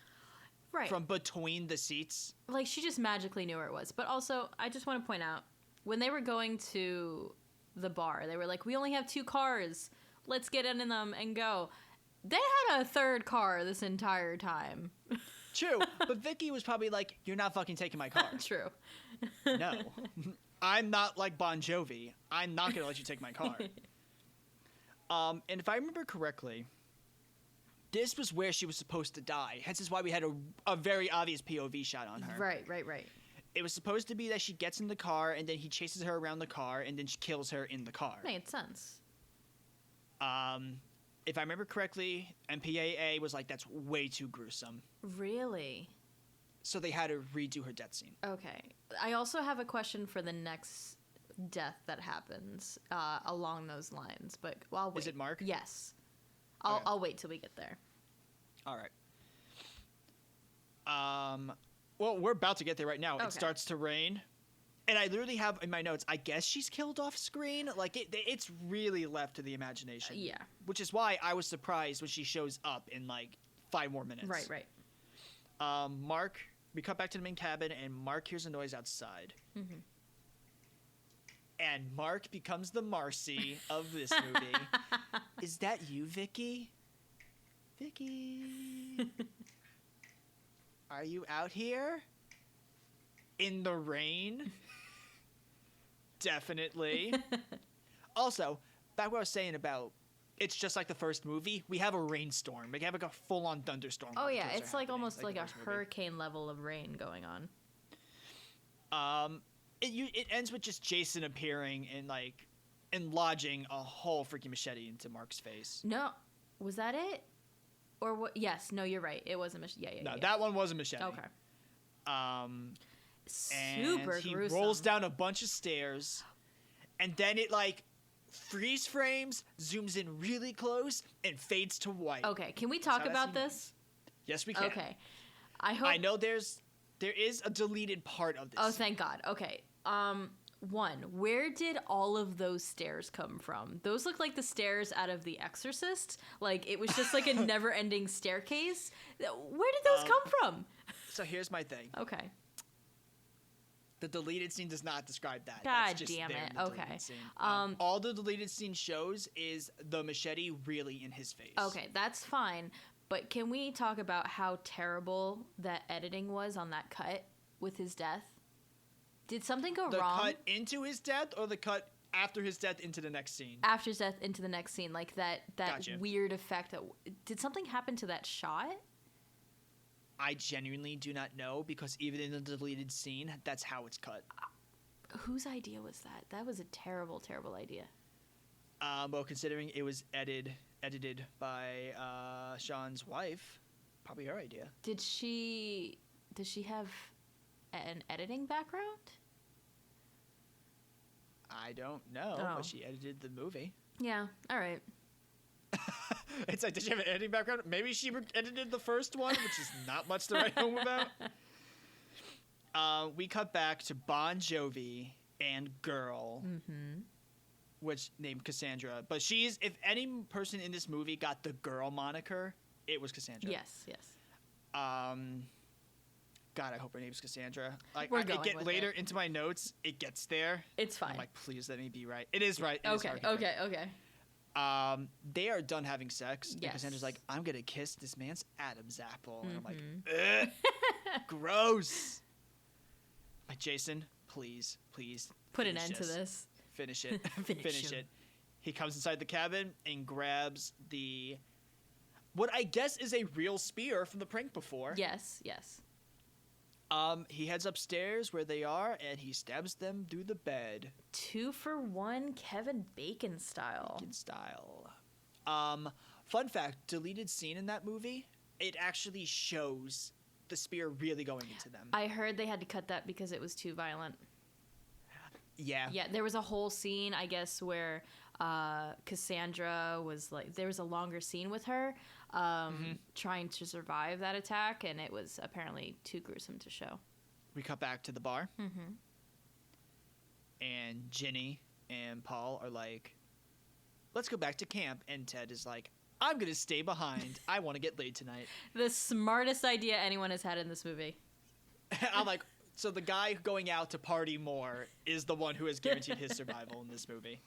from between the seats. Like, she just magically knew where it was. But also, I just want to point out, when they were going to the bar, they were like, we only have 2 cars. Let's get in them and go. They had a third car this entire time. True, but Vicky was probably like, "You're not fucking taking my car." True. No. I'm not like Bon Jovi. I'm not going to let you take my car. And if I remember correctly, this was where she was supposed to die. Hence is why we had a very obvious POV shot on her. Right. It was supposed to be that she gets in the car, and then he chases her around the car, and then she kills her in the car. Made sense. If I remember correctly, MPAA was like, that's way too gruesome. Really? So they had to redo her death scene. Okay. I also have a question for the next death that happens along those lines, but I'll wait. Is it Mark? Yes. Okay. I'll wait till we get there. All right. Well, we're about to get there right now. Okay. It starts to rain. And I literally have in my notes, I guess she's killed off screen. Like, it's really left to the imagination. Yeah. Which is why I was surprised when she shows up in, like, 5 more minutes. Right. Mark, we cut back to the main cabin, and Mark hears a noise outside. Mm-hmm. And Mark becomes the Marcy of this movie. Is that you, Vicky? Vicky? Are you out here? In the rain? Definitely. Also, back what I was saying about it's just like the first movie, we have a rainstorm. We have like a full-on thunderstorm. Oh yeah, it's like happening, almost like a movie. hurricane level of rain going on. It ends with just Jason appearing and lodging a whole freaking machete into Mark's face. No, was that it? Or what? Yes, no, you're right. It was a machete. Yeah. No, that one was a machete. Okay. And Super he gruesome. rolls down a bunch of stairs, and then it freeze frames, zooms in really close, and fades to white. Okay, can we talk about this? Yes, we can. Okay. I know there is a deleted part of this. Oh, thank God. Okay. One, where did all of those stairs come from? Those look like the stairs out of The Exorcist. Like, it was just like a never-ending staircase. Where did those come from? So here's my thing. Okay. The deleted scene does not describe that. God That's just damn there it. in the Okay. deleted scene. All the deleted scene shows is the machete really in his face. Okay, that's fine. But can we talk about how terrible that editing was on that cut with his death? Did something go The wrong? cut into his death or the cut after his death into the next scene? After his death into the next scene, like that Gotcha. weird effect. Did something happen to that shot? I genuinely do not know because even in the deleted scene, that's how it's cut. Whose idea was that? That was a terrible, terrible idea. Well, considering it was edited by Sean's wife, probably her idea. Does she have an editing background? I don't know, Oh. but she edited the movie. Yeah. All right. It's like, did she have an editing background? Maybe she edited the first one, which is not much to write home about. We cut back to Bon Jovi and Girl, which named Cassandra. But she's, if any person in this movie got the Girl moniker, it was Cassandra. Yes. God, I hope her name's Cassandra. Like, We're going with later it. into my notes, it gets there. It's fine. I'm like, please let me be right. It is right. It is Okay. right. They are done having sex. And Yes. Cassandra's like, I'm gonna kiss this man's Adam's apple. And I'm like, ugh, gross. Like, Jason, please Put an finish end to this. Finish it. Finish him. it. He comes inside the cabin and grabs what I guess is a real spear from the prank before. Yes. He heads upstairs where they are and he stabs them through the bed. 2 for 1, Kevin Bacon style. In style. Fun fact, deleted scene in that movie, it actually shows the spear really going into them. I heard they had to cut that because it was too violent. Yeah. Yeah, there was a whole scene, I guess, where Cassandra was like, there was a longer scene with her trying to survive that attack, and it was apparently too gruesome to show. We cut back to the bar. And Ginny and Paul are like, let's go back to camp. And Ted is like, I'm going to stay behind. I want to get laid tonight. The smartest idea anyone has had in this movie. I'm like, so the guy going out to party more is the one who has guaranteed his survival in this movie.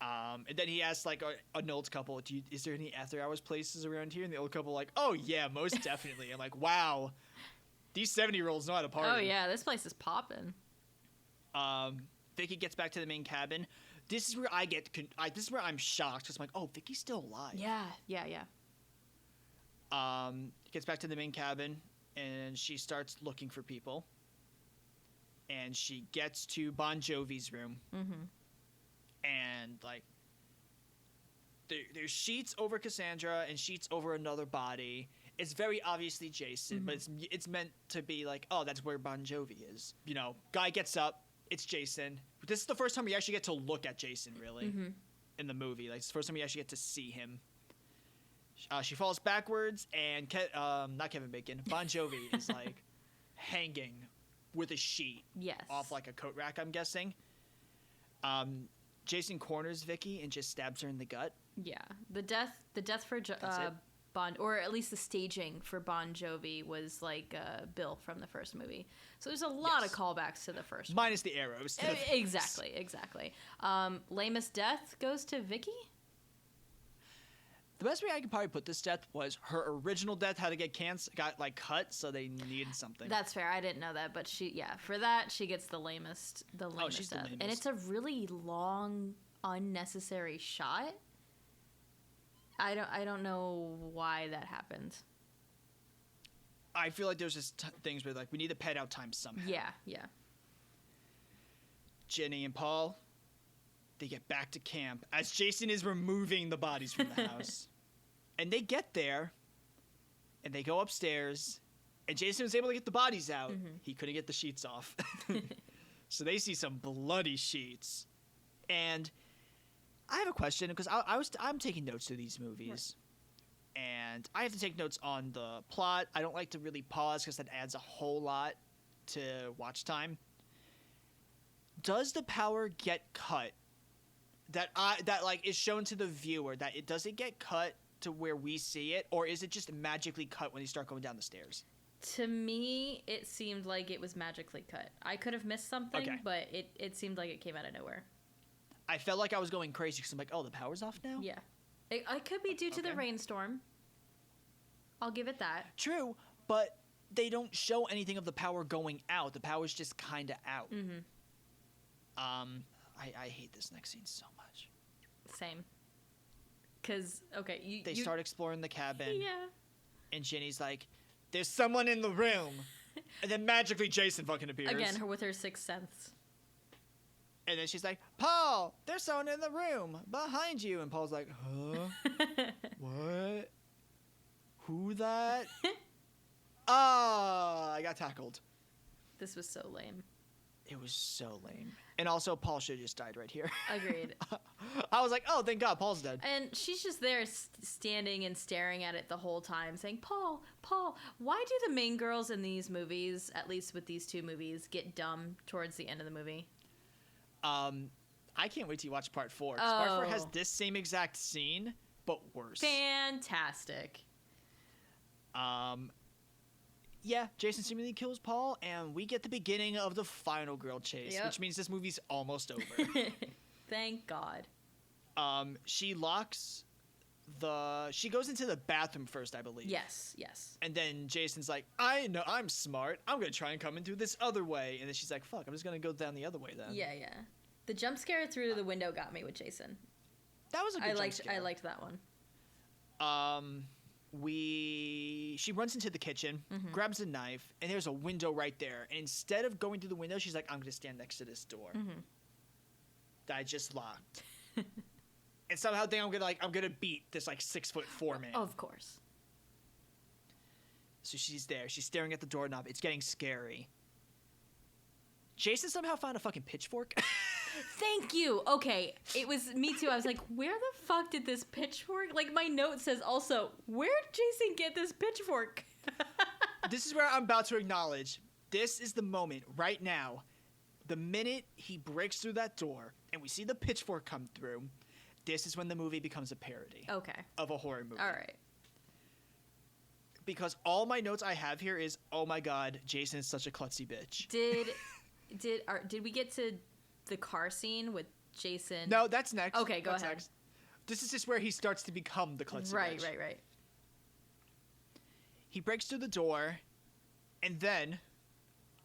And then he asks like an old couple, is there any after hours places around here? And the old couple like, oh yeah, most definitely. I'm like, wow, these 70-year-olds know how to party. Oh yeah, this place is popping. Vicky gets back to the main cabin. This is where this is where I'm shocked because I'm like, oh, Vicky's still alive. Yeah. Gets back to the main cabin and she starts looking for people. And she gets to Bon Jovi's room. Mm-hmm. And like, there's sheets over Cassandra and sheets over another body. It's very obviously Jason, but it's meant to be like, oh, that's where Bon Jovi is. You know, guy gets up, it's Jason. This is the first time we actually get to look at Jason, really, in the movie. Like, it's the first time we actually get to see him. She falls backwards, and not Kevin Bacon, Bon Jovi is like hanging with a sheet off like a coat rack, I'm guessing. Jason corners Vicky and just stabs her in the gut. Yeah, the death for Bon, or at least the staging for Bon Jovi was like Bill from the first movie. So there's a lot of callbacks to the first minus the arrows. Exactly. Lamest death goes to Vicky. The best way I could probably put this death was her original death had to get got like cut, so they needed something. That's fair. I didn't know that, but for that she gets the lamest death. The lamest. And it's a really long, unnecessary shot. I don't know why that happened. I feel like there's just things where like we need to pad out time somehow. Yeah. Jenny and Paul, they get back to camp as Jason is removing the bodies from the house. And they get there, and they go upstairs, and Jason was able to get the bodies out. He couldn't get the sheets off. So they see some bloody sheets. And I have a question, because I'm taking notes to these movies. Right. And I have to take notes on the plot. I don't like to really pause, because that adds a whole lot to watch time. Does the power get cut? That like is shown to the viewer, that it doesn't get cut to where we see it, or is it just magically cut when you start going down the stairs? To me, it seemed like it was magically cut. I could have missed something, but it seemed like it came out of nowhere. I felt like I was going crazy because I'm like, oh, the power's off now? Yeah. It could be due to the rainstorm. I'll give it that. True, but they don't show anything of the power going out. The power's just kind of out. I hate this next scene so much. Same. Because, They start exploring the cabin. Yeah. And Jenny's like, there's someone in the room. And then magically Jason fucking appears. Again, her with her sixth sense. And then she's like, Paul, there's someone in the room behind you. And Paul's like, huh? What? Who that? I got tackled. This was so lame. It was so lame. And also, Paul should have just died right here. Agreed. I was like, oh, thank God, Paul's dead. And she's just there standing and staring at it the whole time, saying, Paul, why do the main girls in these movies, at least with these two movies, get dumb towards the end of the movie? I can't wait till you watch part 4. Part 4 has this same exact scene, but worse. Fantastic. Yeah, Jason seemingly kills Paul, and we get the beginning of the final girl chase, which means this movie's almost over. Thank God. She goes into the bathroom first, I believe. Yes. And then Jason's like, I know, I'm smart. I'm going to try and come in through this other way. And then she's like, fuck, I'm just going to go down the other way then. Yeah. The jump scare through the window got me with Jason. That was a good jump scare. I liked that one. She runs into the kitchen, grabs a knife, and there's a window right there. And instead of going through the window, she's like, I'm going to stand next to this door that I just locked. And somehow think I'm gonna beat this like 6'4" man. Of course. So she's there. She's staring at the doorknob. It's getting scary. Jason somehow found a fucking pitchfork. Thank you. Okay, it was me too. I was like, where the fuck did this pitchfork? Like my note says also, where did Jason get this pitchfork? This is where I'm about to acknowledge. This is the moment right now. The minute he breaks through that door and we see the pitchfork come through, this is when the movie becomes a parody. Okay. Of a horror movie. All right. Because all my notes I have here is, oh my God, Jason is such a klutzy bitch. Did we get to the car scene with Jason. No, that's next. Okay, go That's ahead. Next. This is just where he starts to become the klutzy bitch. Right. He breaks through the door, and then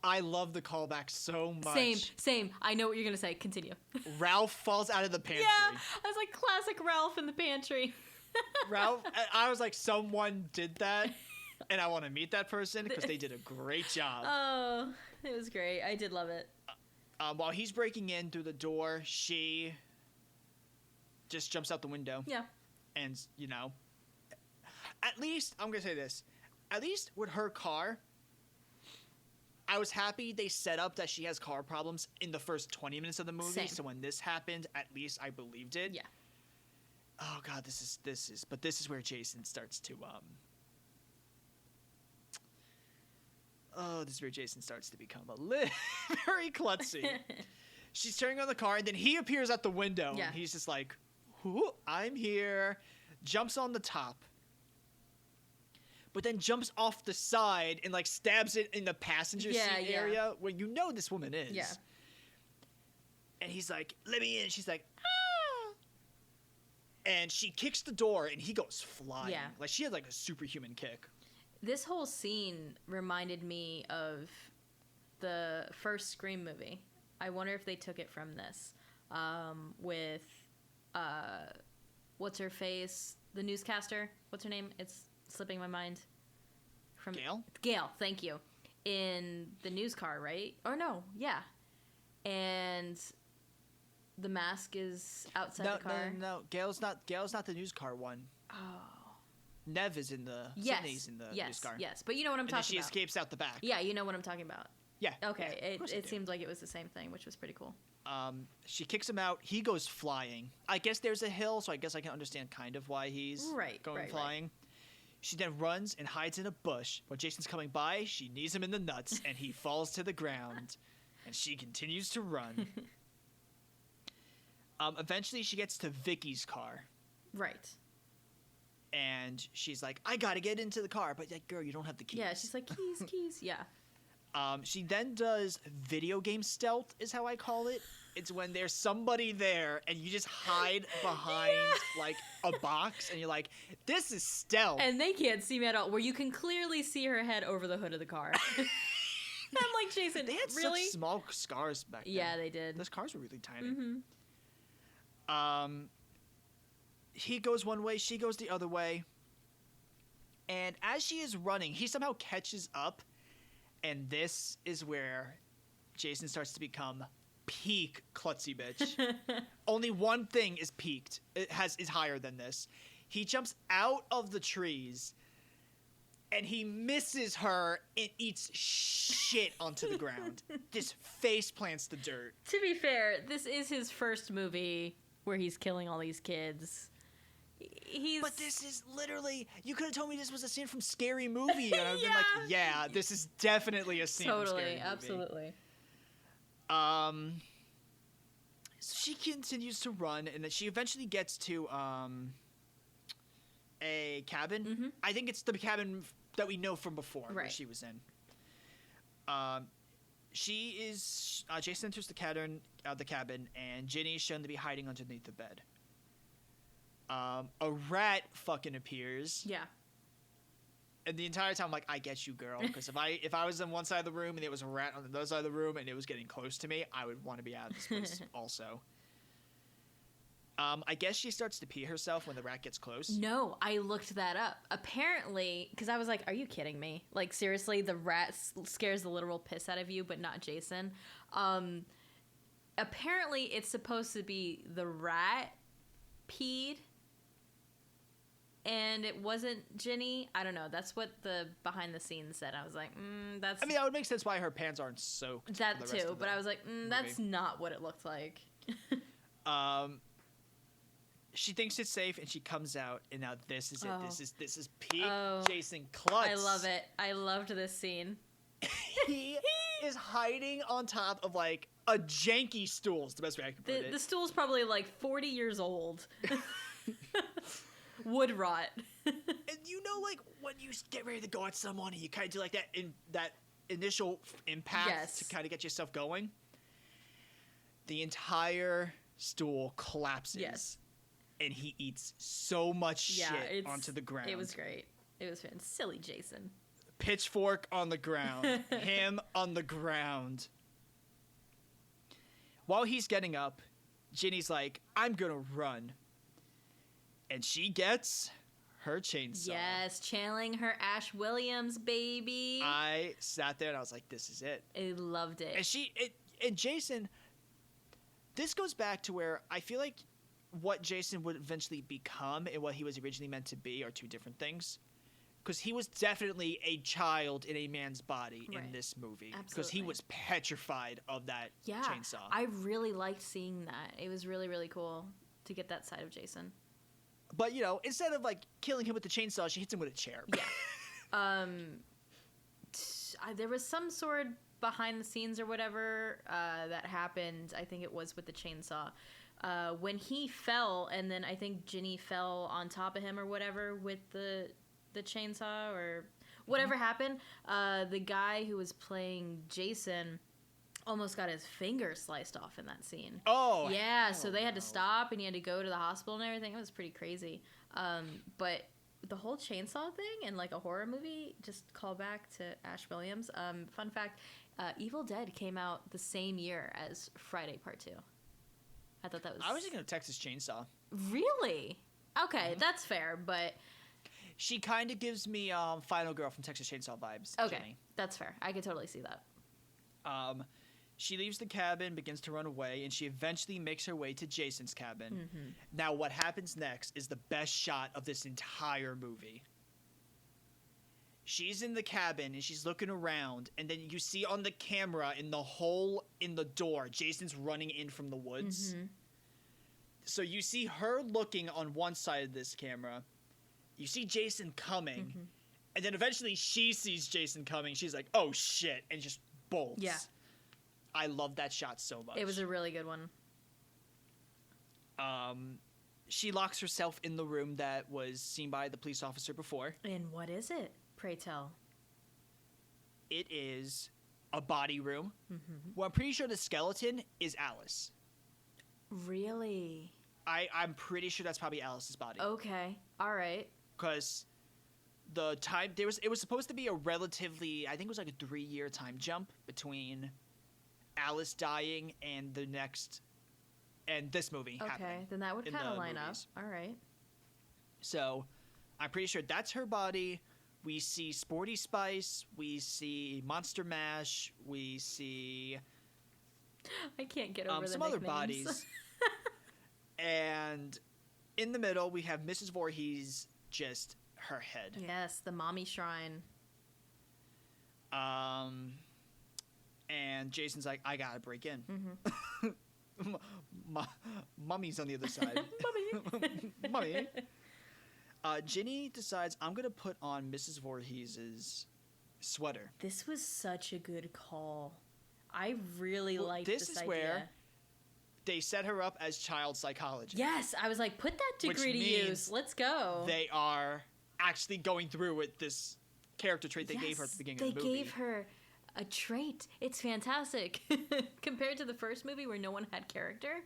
I love the callback so much. Same. I know what you're gonna say. Continue. Ralph falls out of the pantry. Yeah, I was like classic Ralph in the pantry. Ralph, I was like, someone did that, and I want to meet that person because they did a great job. Oh, it was great. I did love it. While he's breaking in through the door, she just jumps out the window. Yeah. And, at least, I'm going to say this, at least with her car, I was happy they set up that she has car problems in the first 20 minutes of the movie. Same. So when this happened, at least I believed it. Yeah. Oh God, this is where Jason starts to this is where Jason starts to become very klutzy. She's turning on the car, and then he appears at the window. Yeah. And he's just like, "Ooh, I'm here," jumps on the top, but then jumps off the side and like stabs it in the passenger seat area where this woman is. Yeah. And he's like, "Let me in." She's like, "Ah!" And she kicks the door, and he goes flying. Yeah. Like she has like a superhuman kick. This whole scene reminded me of the first Scream movie. I wonder if they took it from this. With what's her face? The newscaster. What's her name? It's slipping my mind. Gail, thank you. In the news car, right? Or no, yeah. And the mask is outside the car. No. Gail's not the news car one. Oh. Nev is in the Sydney's in the news car. Yes, but you know what I'm and talking then she about. escapes out the back. Yeah, you know what I'm talking about. Yeah. Okay, yeah, it seemed like it was the same thing, which was pretty cool. She kicks him out. He goes flying. I guess there's a hill, so I guess I can understand kind of why he's going flying. Right. She then runs and hides in a bush. When Jason's coming by, she knees him in the nuts, and he falls to the ground. And she continues to run. Eventually, she gets to Vicky's car. Right. And she's like, "I gotta get into the car," but like, girl, you don't have the keys. Yeah, she's like, keys. Yeah. She then does video game stealth, is how I call it. It's when there's somebody there and you just hide behind like a box, and you're like, "This is stealth." And they can't see me at all. Where you can clearly see her head over the hood of the car. I'm like, Jason, they had really? such small cars back then. Yeah, they did. Those cars were really tiny. Mm-hmm. He goes one way, she goes the other way. And as she is running, he somehow catches up. And this is where Jason starts to become peak klutzy bitch. Only one thing is peaked. Is higher than this. He jumps out of the trees, and he misses her and eats shit onto the ground. Just face plants the dirt. To be fair, this is his first movie where he's killing all these kids. But this is literally... You could have told me this was a scene from Scary Movie, and I've been like, yeah, this is definitely a scene from Scary Movie. Absolutely. So she continues to run, and then she eventually gets to a cabin. Mm-hmm. I think it's the cabin that we know from before, where she was in. Jason enters the cabin, and Ginny is shown to be hiding underneath the bed. A rat fucking appears. Yeah. And the entire time I'm like, I get you, girl. Because if I was on one side of the room and there was a rat on the other side of the room and it was getting close to me, I would want to be out of this place also. I guess she starts to pee herself when the rat gets close. No, I looked that up. Apparently, because I was like, are you kidding me? Like, seriously, the rat scares the literal piss out of you, but not Jason. Apparently, it's supposed to be the rat peed, and it wasn't Ginny. I don't know. That's what the behind the scenes said. I was like, that's... I mean, that would make sense why her pants aren't soaked. That too, but I was like, that's not what it looked like. She thinks it's safe, and she comes out, and now this is it. This is peak Jason Klutz. I love it. I loved this scene. He is hiding on top of, like, a janky stool, is the best way I can put it. The stool's probably, like, 40 years old. Wood rot. And you know, like, when you get ready to go at someone, and you kind of do, like, that initial impact to kind of get yourself going? The entire stool collapses. Yes. And he eats so much shit onto the ground. It was great. It was fun. Silly Jason. Pitchfork on the ground. Him on the ground. While he's getting up, Ginny's like, I'm gonna run. And she gets her chainsaw. Yes, channeling her Ash Williams, baby. I sat there and I was like, this is it. I loved it. And Jason, this goes back to where I feel like what Jason would eventually become and what he was originally meant to be are two different things. Because he was definitely a child in a man's body in this movie. Because he was petrified of that chainsaw. I really liked seeing that. It was really, really cool to get that side of Jason. But, you know, instead of, like, killing him with the chainsaw, she hits him with a chair. Yeah. There was some sort of behind the scenes or whatever that happened. I think it was with the chainsaw. When he fell, and then I think Ginny fell on top of him or whatever with the chainsaw or whatever happened, the guy who was playing Jason almost got his finger sliced off in that scene. Oh, yeah. So they had to stop, and he had to go to the hospital and everything. It was pretty crazy. But the whole chainsaw thing in like a horror movie, just call back to Ash Williams. Fun fact: Evil Dead came out the same year as Friday Part 2. I thought that was. I was thinking of Texas Chainsaw. Really? Okay, that's fair, but. She kind of gives me Final Girl from Texas Chainsaw vibes. Okay, Jenny. that's fair. I could totally see that. She leaves the cabin, begins to run away, and she eventually makes her way to Jason's cabin. Mm-hmm. Now, what happens next is the best shot of this entire movie. She's in the cabin, and she's looking around, and then you see on the camera, in the hole in the door, Jason's running in from the woods. Mm-hmm. So you see her looking on one side of this camera. You see Jason coming, and then eventually she sees Jason coming. She's like, oh, shit, and just bolts. Yeah. I love that shot so much. It was a really good one. She locks herself in the room that was seen by the police officer before. And what is it? Pray tell. It is a body room. Mm-hmm. Well, I'm pretty sure the skeleton is Alice. Really? I'm pretty sure that's probably Alice's body. Okay. All right. Because the time it was supposed to be a relatively, I think it was like a 3-year time jump between Alice dying and this movie happening. Okay, then that would kind of line up. All right. So, I'm pretty sure that's her body. We see Sporty Spice. We see Monster Mash. We see... I can't get over the some nicknames. other bodies. And in the middle, we have Mrs. Voorhees, just her head. Yes, the mommy shrine. And Jason's like, I gotta break in. Mm-hmm. Mummy's on the other side. Mummy. Ginny decides, I'm gonna put on Mrs. Voorhees' sweater. This was such a good call. I really liked this idea. This is where they set her up as child psychologist. Yes, I was like, put that degree to use. Let's go. They are actually going through with this character trait they gave her at the beginning of the movie. They gave her a trait. It's fantastic. Compared to the first movie where no one had character.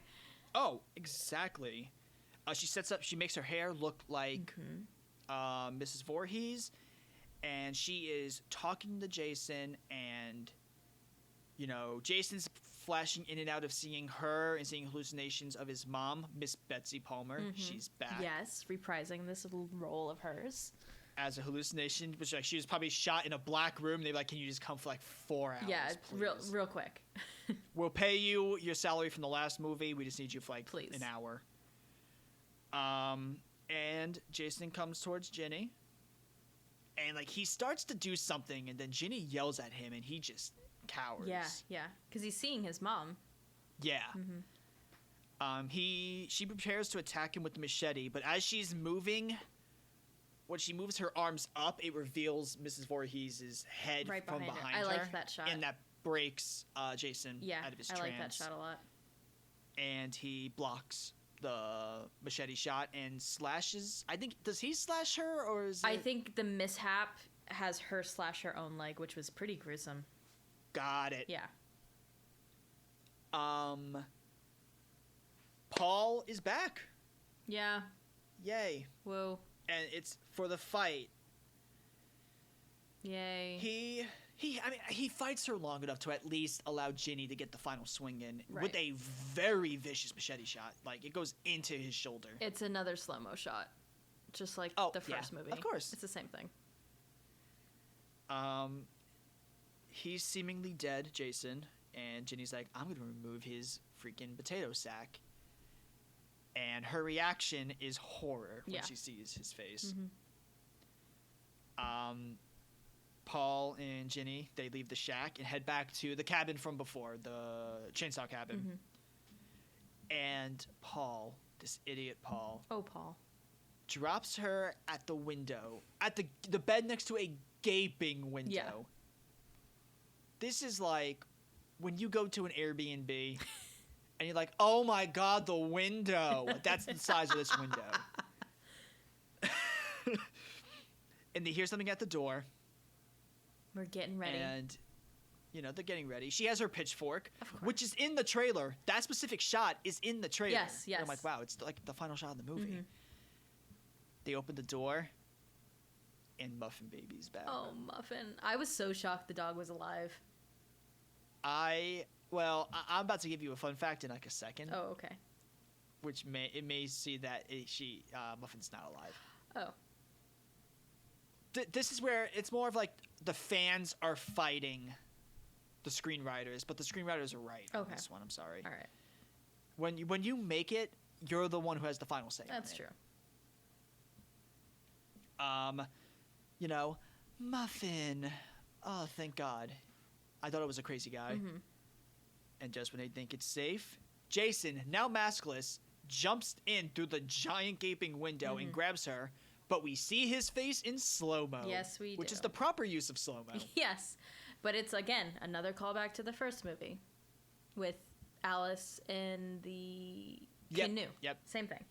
Oh, exactly. She makes her hair look like Mrs. Voorhees, and she is talking to Jason, and you know, Jason's flashing in and out of seeing her and seeing hallucinations of his mom, Miss Betsy Palmer. Mm-hmm. She's back. Yes, reprising this little role of hers. As a hallucination, which like she was probably shot in a black room. They're like, "Can you just come for like 4 hours? Yeah, please? real quick. We'll pay you your salary from the last movie. We just need you for like an hour." And Jason comes towards Ginny, and like he starts to do something, and then Ginny yells at him, and he just cowers. Yeah, because he's seeing his mom. Yeah. Mm-hmm. She prepares to attack him with the machete, but as she's moving. When she moves her arms up, it reveals Mrs. Voorhees' head right from behind her. I liked that shot. And that breaks Jason out of his trance. I like that shot a lot. And he blocks the machete shot and slashes. I think, does he slash her or is I think the mishap has her slash her own leg, which was pretty gruesome. Got it. Yeah. Paul is back. Yeah. Yay. Whoa. And it's for the fight. Yay. He fights her long enough to at least allow Ginny to get the final swing in with Right. a very vicious machete shot. Like, it goes into his shoulder. It's another slow-mo shot. Just like the first movie. Of course. It's the same thing. He's seemingly dead, Jason, and Ginny's like, I'm going to remove his freaking potato sack. And her reaction is horror when she sees his face. Mm-hmm. Paul and Ginny, they leave the shack and head back to the cabin from before, the chainsaw cabin. Mm-hmm. And Paul, this idiot Paul, Paul. drops her at the window, at the bed next to a gaping window. Yeah. This is like when you go to an Airbnb and you're like, oh my God, the window. That's the size of this window. And they hear something at the door. We're getting ready. And, they're getting ready. She has her pitchfork, Of course. which is in the trailer. That specific shot is in the trailer. Yes. And I'm like, wow, it's like the final shot of the movie. Mm-hmm. They open the door, and Muffin Baby's back. Oh, Muffin. I was so shocked the dog was alive. I'm about to give you a fun fact in like a second. Oh, okay. Which may see that Muffin's not alive. Oh. This is where it's more of like the fans are fighting the screenwriters, but the screenwriters are right on Okay. this one. I'm sorry. All right. When you make it, you're the one who has the final say. That's on true. it. Muffin. Oh, thank God. I thought it was a crazy guy. Mm-hmm. And just when they think it's safe, Jason, now maskless, jumps in through the giant gaping window and grabs her, but we see his face in slow-mo. Yes, we Which do. is the proper use of slow-mo. Yes. But it's, again, another callback to the first movie with Alice in the canoe. Yep. Same thing.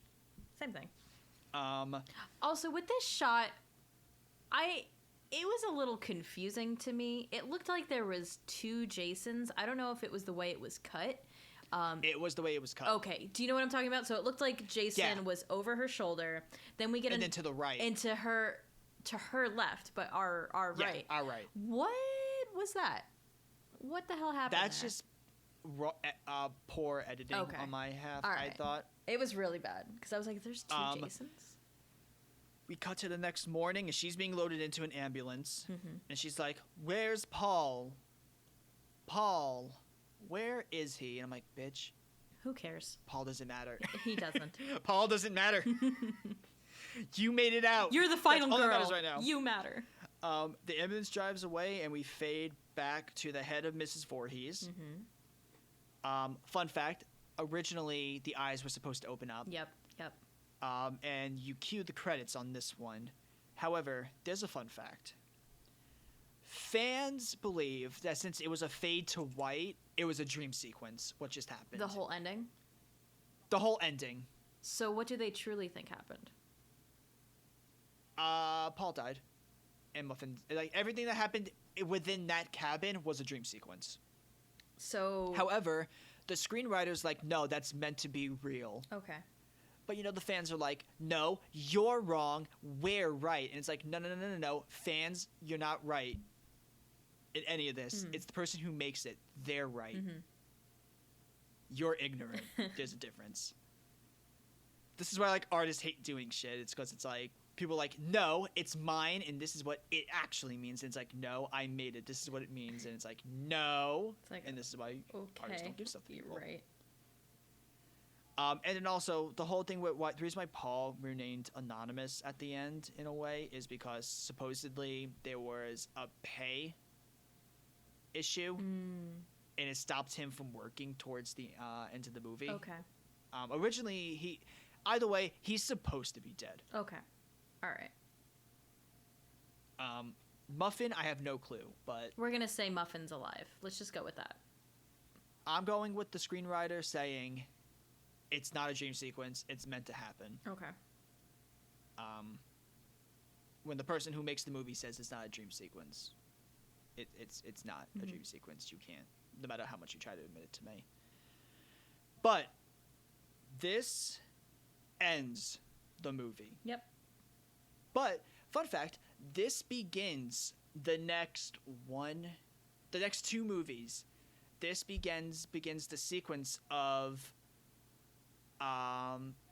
Um, Also, with this shot, it was a little confusing to me. It looked like there was two Jasons. I don't know if it was the way it was cut. it was the way it was cut. Okay. Do you know what I'm talking about? So it looked like Jason was over her shoulder. Then we get And then to the right. And to her left, but our right. Our right. What was that? What the hell happened? That's there? just poor editing on my half, All I right. thought. It was really bad because I was like, "There's two Jasons." We cut to the next morning, and she's being loaded into an ambulance. Mm-hmm. And she's like, where's Paul? Paul, where is he? And I'm like, bitch, Who cares? Paul doesn't matter. He doesn't. Paul doesn't matter. You made it out. You're the final That's all that girl. matters right now. You matter. The ambulance drives away, and we fade back to the head of Mrs. Voorhees. Mm-hmm. Fun fact, originally the eyes were supposed to open up. Yep. And you cue the credits on this one. However, there's a fun fact. Fans believe that since it was a fade to white, it was a dream sequence, what just happened. The whole ending. The whole ending. So what do they truly think happened? Paul died. And Muffin, like, everything that happened within that cabin was a dream sequence. So. However, the screenwriter's like, no, that's meant to be real. Okay. But, the fans are like, no, you're wrong, we're right. And it's like, no. Fans, you're not right in any of this. Mm-hmm. It's the person who makes it. They're right. Mm-hmm. You're ignorant. There's a difference. This is why, like, artists hate doing shit. It's because it's like, people are like, no, it's mine, and this is what it actually means. And it's like, no, I made it. This is what it means. And it's like, no. It's like, and this is why artists don't give stuff to people. You're right. And then also, the whole thing with the reason why Paul remained anonymous at the end, in a way, is because supposedly there was a pay issue, and it stopped him from working towards the end of the movie. Okay. Originally, either way, he's supposed to be dead. Okay. All right. Muffin, I have no clue, but We're gonna say Muffin's alive. Let's just go with that. I'm going with the screenwriter saying it's not a dream sequence, it's meant to happen. Okay. When the person who makes the movie says it's not a dream sequence, it's not a Mm-hmm. dream sequence. You can't, no matter how much you try to admit it to me. But this ends the movie. Yep. But fun fact, this begins the next two movies. This begins the sequence of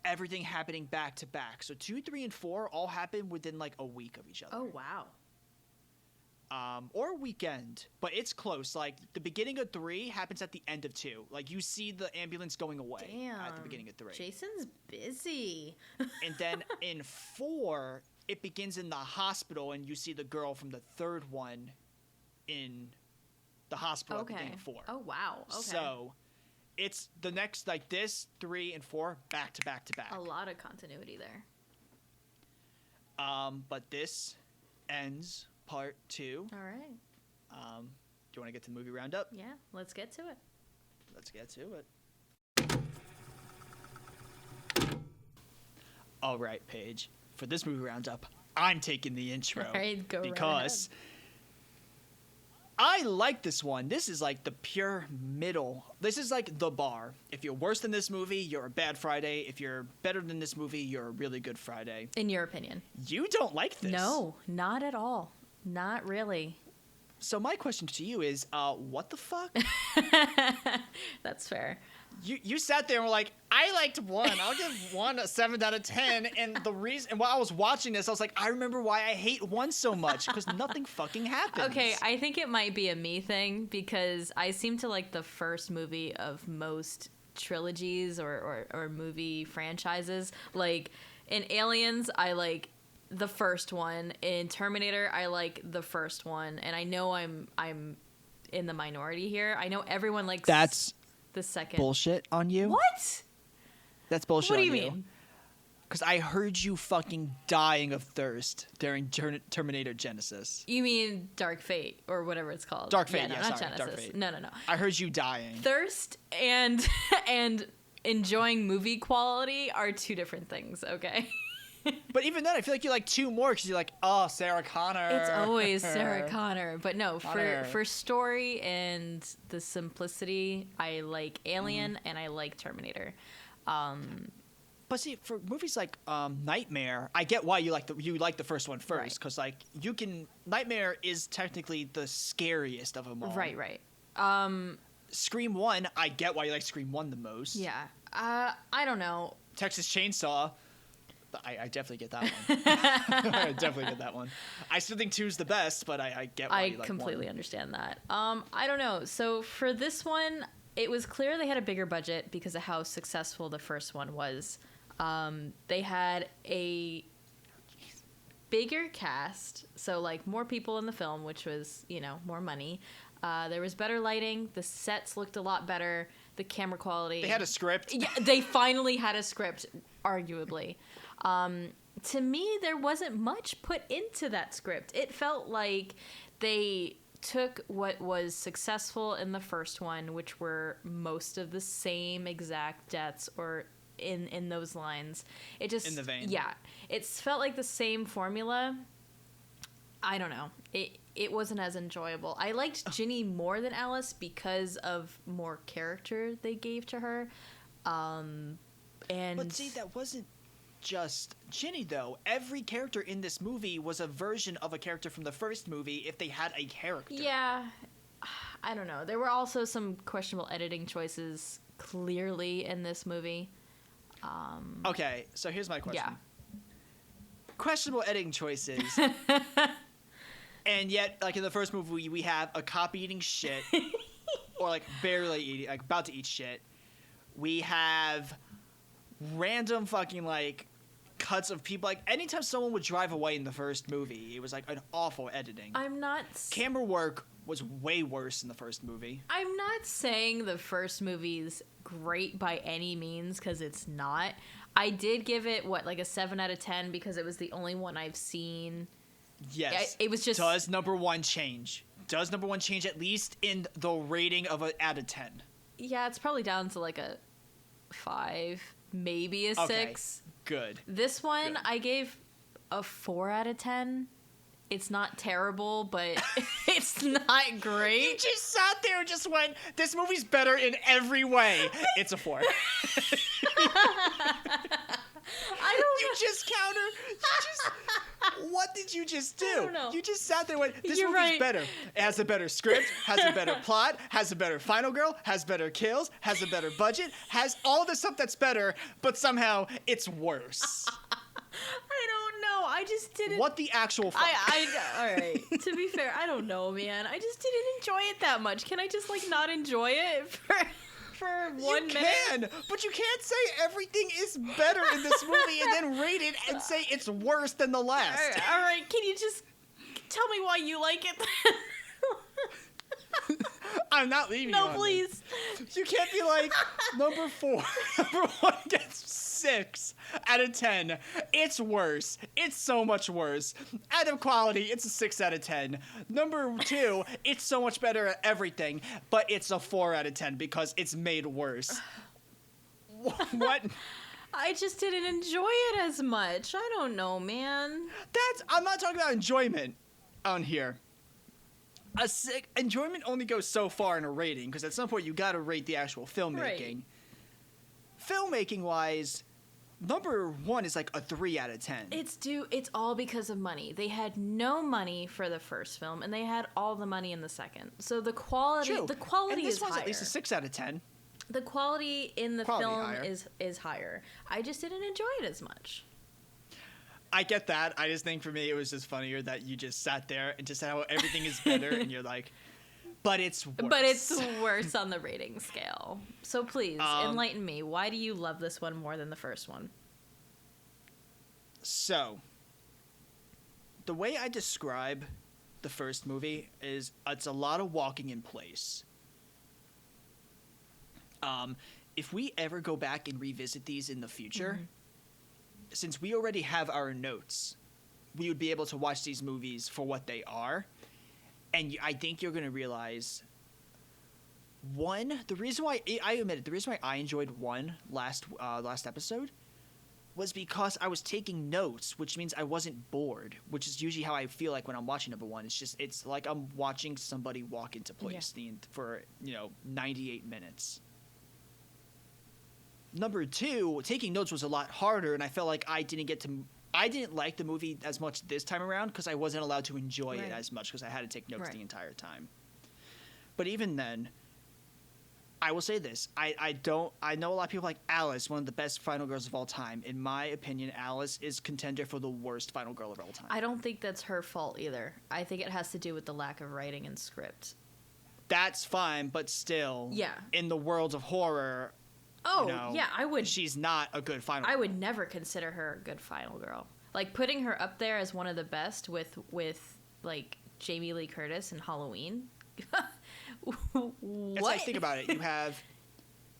everything happening back to back. So 2, 3, and 4 all happen within like a week of each other. Oh, wow. Or a weekend, but it's close. Like the beginning of 3 happens at the end of 2. Like you see the ambulance going away at the beginning of 3. Jason's busy. And then in 4, it begins in the hospital, and you see the girl from the third one in the hospital at the beginning of 4. Oh, wow. Okay. So it's the next, like this, 3 and 4, back to back to back. A lot of continuity there. But this ends part 2. All right. Do you want to get to the movie roundup? Yeah, let's get to it. Let's get to it. All right, Paige. For this movie roundup, I'm taking the intro. All right, go right because I like this one. This is like the pure middle. This is like the bar. If you're worse than this movie, you're a bad Friday. If you're better than this movie, you're a really good Friday. In your opinion? You don't like this. No, not at all. Not really. So my question to you is, what the fuck? That's fair. You sat there and were like, I liked 1. I'll give 1 a 7 out of 10. And the reason, and while I was watching this, I was like, I remember why I hate 1 so much, because nothing fucking happens. Okay, I think it might be a me thing, because I seem to like the first movie of most trilogies or movie franchises. Like in Aliens, I like the first one. In Terminator, I like the first one. And I know I'm in the minority here. I know everyone likes the second. Bullshit on you. What? That's bullshit. What do on you mean? Because I heard you fucking dying of thirst during Terminator Genesis. You mean Dark Fate or whatever it's called? Dark Fate, no, yeah, not sorry, Genesis. Dark Fate. No. I heard you dying. Thirst and enjoying movie quality are two different things. Okay. But even then, I feel like you like 2 more because you're like, oh, Sarah Connor. It's always Sarah Connor. But no, Connor. for story and the simplicity, I like Alien and I like Terminator. But see, for movies like Nightmare, I get why you like the first one first, because like Nightmare is technically the scariest of them all. Right. Scream 1, I get why you like Scream 1 the most. Yeah. I don't know. Texas Chainsaw, I definitely get that one. I definitely get that one. I still think 2's the best, but I get why you like 1. I completely understand that. I don't know. So for this one, it was clear they had a bigger budget because of how successful the first one was. They had a bigger cast, so like more people in the film, which was, more money. There was better lighting. The sets looked a lot better. The camera quality. They had a script. Yeah, they finally had a script, arguably. To me, there wasn't much put into that script. It felt like they took what was successful in the first one, which were most of the same exact deaths or in those lines. It just, in the vein. Yeah. It felt like the same formula. I don't know. It wasn't as enjoyable. I liked Ginny more than Alice because of more character they gave to her. But see, that wasn't just Ginny, though. Every character in this movie was a version of a character from the first movie if they had a character. Yeah. I don't know. There were also some questionable editing choices clearly in this movie. Okay, so here's my question. Yeah. Questionable editing choices. And yet, like in the first movie, we have a cop eating shit. Or like barely eating, like about to eat shit. We have random fucking like cuts of people. Like anytime someone would drive away in the first movie, it was like an awful editing. Camera work was way worse in the first movie. I'm not saying the first movie's great by any means, because it's not. I did give it like a 7 out of 10 because it was the only one I've seen. Yes. It was just. Does number 1 change? Does number 1 change at least in the rating of a out of 10? Yeah, it's probably down to like a 5, maybe a 6. Good. This one, Good. I gave a 4 out of 10. It's not terrible, but it's not great. You just sat there and just went, this movie's better in every way. It's a 4. I don't You just what did you just do? don't know. You just sat there and went, this You're movie's right. better. It has a better script, has a better plot, has a better final girl, has better kills, has a better budget, has all the stuff that's better, but somehow it's worse. I don't know. I just didn't. What the actual fuck? All right. To be fair, I don't know, man. I just didn't enjoy it that much. Can I just like not enjoy it for 1 minute? You can, but you can't say everything is better in this movie and then rate it and say it's worse than the last. All right. Can you just tell me why you like it? I'm not leaving you No, on this. please. You can't be like, number 4. Number 1 gets 6 out of 10. It's worse. It's so much worse. Out of quality, it's a 6 out of 10. Number 2, it's so much better at everything, but it's a 4 out of 10 because it's made worse. What? I just didn't enjoy it as much. I don't know, man. I'm not talking about enjoyment on here. Enjoyment only goes so far in a rating, because at some point you got to rate the actual filmmaking. Right. Filmmaking wise, number 1 is like a 3 out of 10. It's all because of money. They had no money for the first film, and they had all the money in the second. So the quality, True. the quality and this is one's higher. at least a 6 out of 10. The quality in the Quality film higher. is higher. I just didn't enjoy it as much. I get that. I just think for me it was just funnier that you just sat there and just said how everything is better, and you're like, but it's worse. But it's worse on the rating scale. So please, enlighten me. Why do you love this one more than the first one? So, the way I describe the first movie is it's a lot of walking in place. If we ever go back and revisit these in the future, since we already have our notes, we would be able to watch these movies for what they are. And I think you're going to realize, one, the reason why I enjoyed 1 last episode was because I was taking notes, which means I wasn't bored, which is usually how I feel like when I'm watching number 1. It's like I'm watching somebody walk into place for 98 minutes. Number 2, taking notes was a lot harder, and I felt like I didn't like the movie as much this time around because I wasn't allowed to enjoy it as much because I had to take notes the entire time. But even then, I will say this. I know a lot of people like Alice, one of the best final girls of all time. In my opinion, Alice is contender for the worst final girl of all time. I don't think that's her fault either. I think it has to do with the lack of writing and script. That's fine, but still, in the world of horror, I would. She's not a good final girl. I would never consider her a good final girl. Like putting her up there as one of the best with like Jamie Lee Curtis in Halloween. What? It's like, think about it.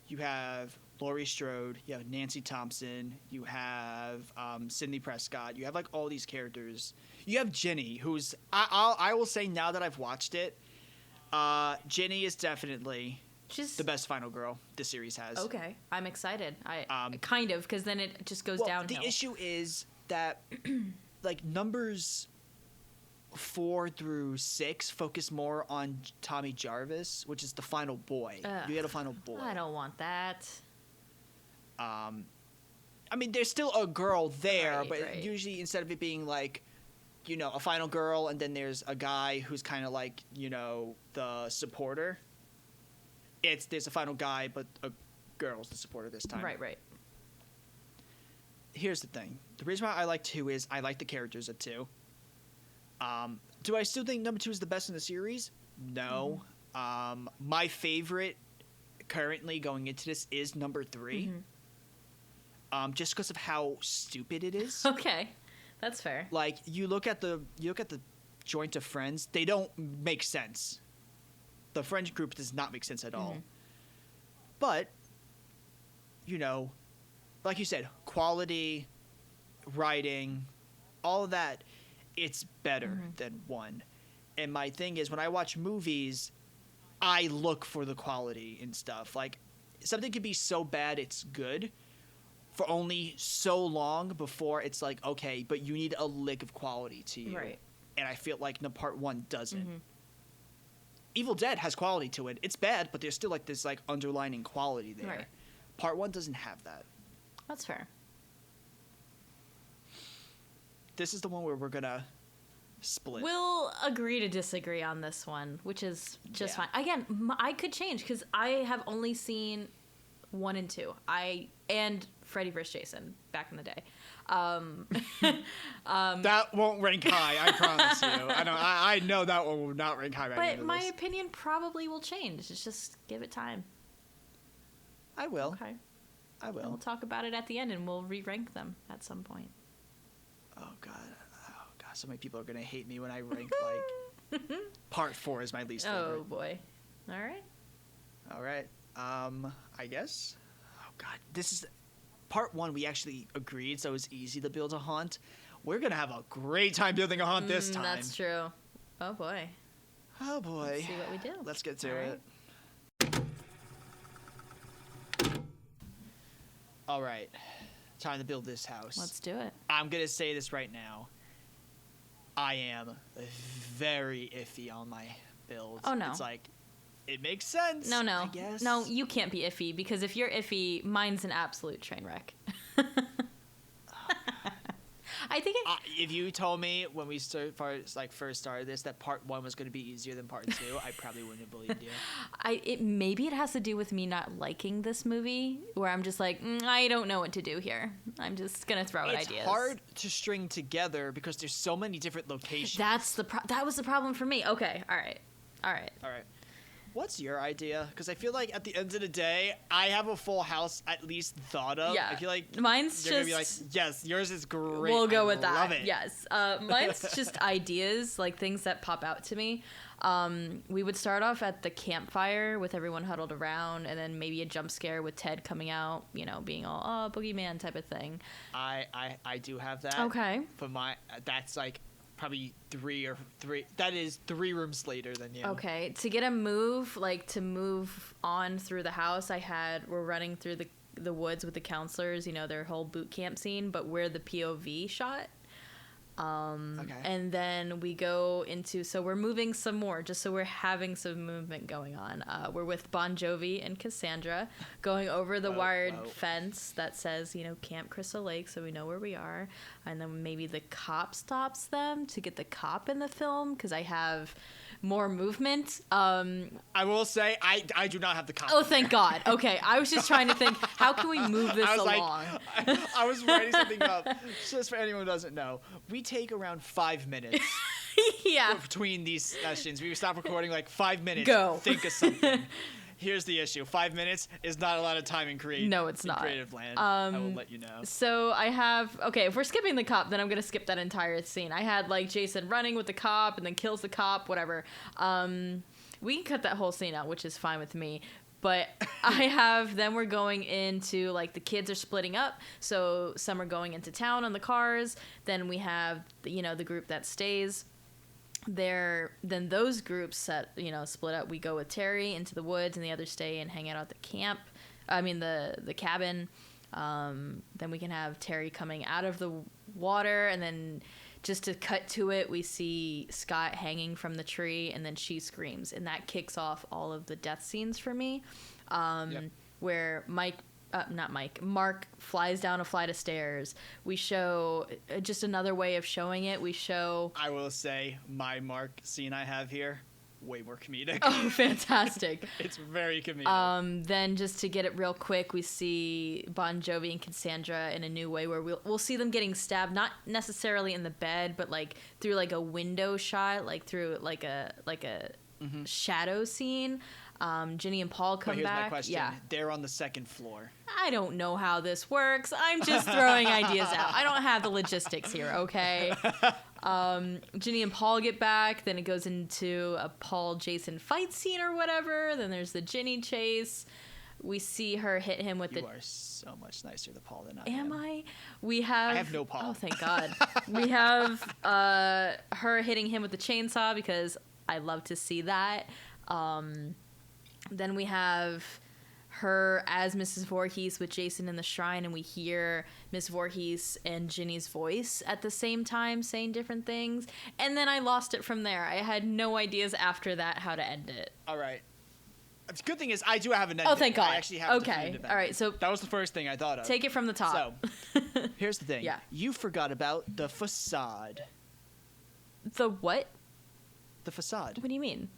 You have Laurie Strode, you have Nancy Thompson, you have Sidney Prescott, you have like all these characters. You have Ginny, who's I will say now that I've watched it, Ginny is definitely the best final girl this series has. Okay, I'm excited. I kind of, because then it just goes downhill. The issue is that like numbers 4 through 6 focus more on Tommy Jarvis, which is the final boy. You had a final boy. I don't want that. I mean, there's still a girl there, but right. usually instead of it being like, a final girl and then there's a guy who's kind of like, the supporter. There's a final guy, but a girl's the supporter this time. Right. Here's the thing. The reason why I like 2 is I like the characters of 2. Do I still think number 2 is the best in the series? No. My favorite currently going into this is number 3. Just because of how stupid it is. Okay, that's fair. Like you look at the joint of friends, they don't make sense. The friend group does not make sense at all. But like you said, quality, writing, all of that, it's better than 1. And my thing is, when I watch movies, I look for the quality and stuff. Like, something can be so bad it's good for only so long before it's like, okay, but you need a lick of quality to you. Right. And I feel like part 1 doesn't. Evil Dead has quality to it. It's bad, but there's still like this like underlining quality there. Right. Part 1 doesn't have that. That's fair. This is the one where we're gonna split. We'll agree to disagree on this one, which is just Yeah. fine. Again, I could change because I have only seen 1 and 2. And Freddy vs. Jason back in the day. That won't rank high, I promise you. I know that one will not rank high. But my opinion probably will change. It's just give it time. I will. Okay. I will. And we'll talk about it at the end, and we'll re-rank them at some point. Oh god. So many people are gonna hate me when I rank like part 4 is my least favorite. Oh boy. All right. All right. I guess. Oh god, this is part 1. We actually agreed, so it's easy to build a haunt. We're gonna have a great time building a haunt this time. That's true. Oh boy. Oh boy. Let's see what we do. Let's get to All it. All right. Time to build this house. Let's do it. I'm gonna say this right now. I am very iffy on my build. Oh, no. It's like, it makes sense. No. I guess. No, you can't be iffy because if you're iffy, mine's an absolute train wreck. I think if you told me when we first started this that part 1 was going to be easier than part 2, I probably wouldn't have believed you. Maybe it has to do with me not liking this movie, where I'm just like, I don't know what to do here. I'm just gonna throw out ideas. It's hard to string together because there's so many different locations. That was the problem for me. Okay, all right. All right. What's your idea? Because I feel like at the end of the day, I have a full house at least thought of. Yeah. I feel like mine's they're just. gonna be like, yes, yours is great. We'll go I with that. Love it. Yes. Mine's just ideas, like things that pop out to me. We would start off at the campfire with everyone huddled around, and then maybe a jump scare with Ted coming out, being all boogeyman type of thing. I do have that. Okay. But that's like probably three. That is 3 rooms later than you. Okay. To get a move, like to move on through the house, we're running through the woods with the counselors, their whole boot camp scene, but we're the POV shot. Okay. And then we go into, so we're moving some more, just so we're having some movement going on. We're with Bon Jovi and Cassandra going over the wired fence that says, Camp Crystal Lake, so we know where we are. And then maybe the cop stops them to get the cop in the film, because I have more movement. I will say, I do not have the cop. Oh, thank God. Okay, I was just trying to think, how can we move this along? I was writing something up, just for anyone who doesn't know. We take around 5 minutes Yeah. between these sessions. We stop recording like 5 minutes. Go. Think of something. Here's the issue. 5 minutes is not a lot of time in creative. No, it's not. Creative land. I will let you know. So I have, if we're skipping the cop, then I'm going to skip that entire scene. I had like Jason running with the cop and then kills the cop, whatever. We can cut that whole scene out, which is fine with me. But then we're going into, like, the kids are splitting up. So some are going into town on the cars. Then we have, the group that stays there. Then those groups split up. We go with Terry into the woods, and the others stay and hang out at the cabin. Then we can have Terry coming out of the water, and then just to cut to it, we see Scott hanging from the tree, and then she screams, and that kicks off all of the death scenes for me. Where Mark flies down a flight of stairs. We show just another way of showing it. I will say, my Mark scene I have here, way more comedic. Oh, fantastic. It's very comedic. Then just to get it real quick, we see Bon Jovi and Cassandra in a new way where we'll see them getting stabbed, not necessarily in the bed, but like through like a window shot, like through like a shadow scene. Ginny and Paul come back. Here's my question. Yeah. They're on the 2nd floor. I don't know how this works. I'm just throwing ideas out. I don't have the logistics here, okay? Ginny and Paul get back. Then it goes into a Paul-Jason fight scene or whatever. Then there's the Ginny chase. We see her hit him with You are so much nicer to Paul than I am. Am I? I have no Paul. Oh, thank God. We have her hitting him with the chainsaw because I love to see that. Then we have her as Mrs. Voorhees with Jason in the shrine, and we hear Miss Voorhees and Ginny's voice at the same time saying different things. And then I lost it from there. I had no ideas after that how to end it. All right. The good thing is I do have an ending. Oh, thank God. I actually have a Okay. definitive All right. ending. So That was the first thing I thought of. take it from the top. So, here's the thing. Yeah. You forgot about the facade. The what? The facade. What do you mean?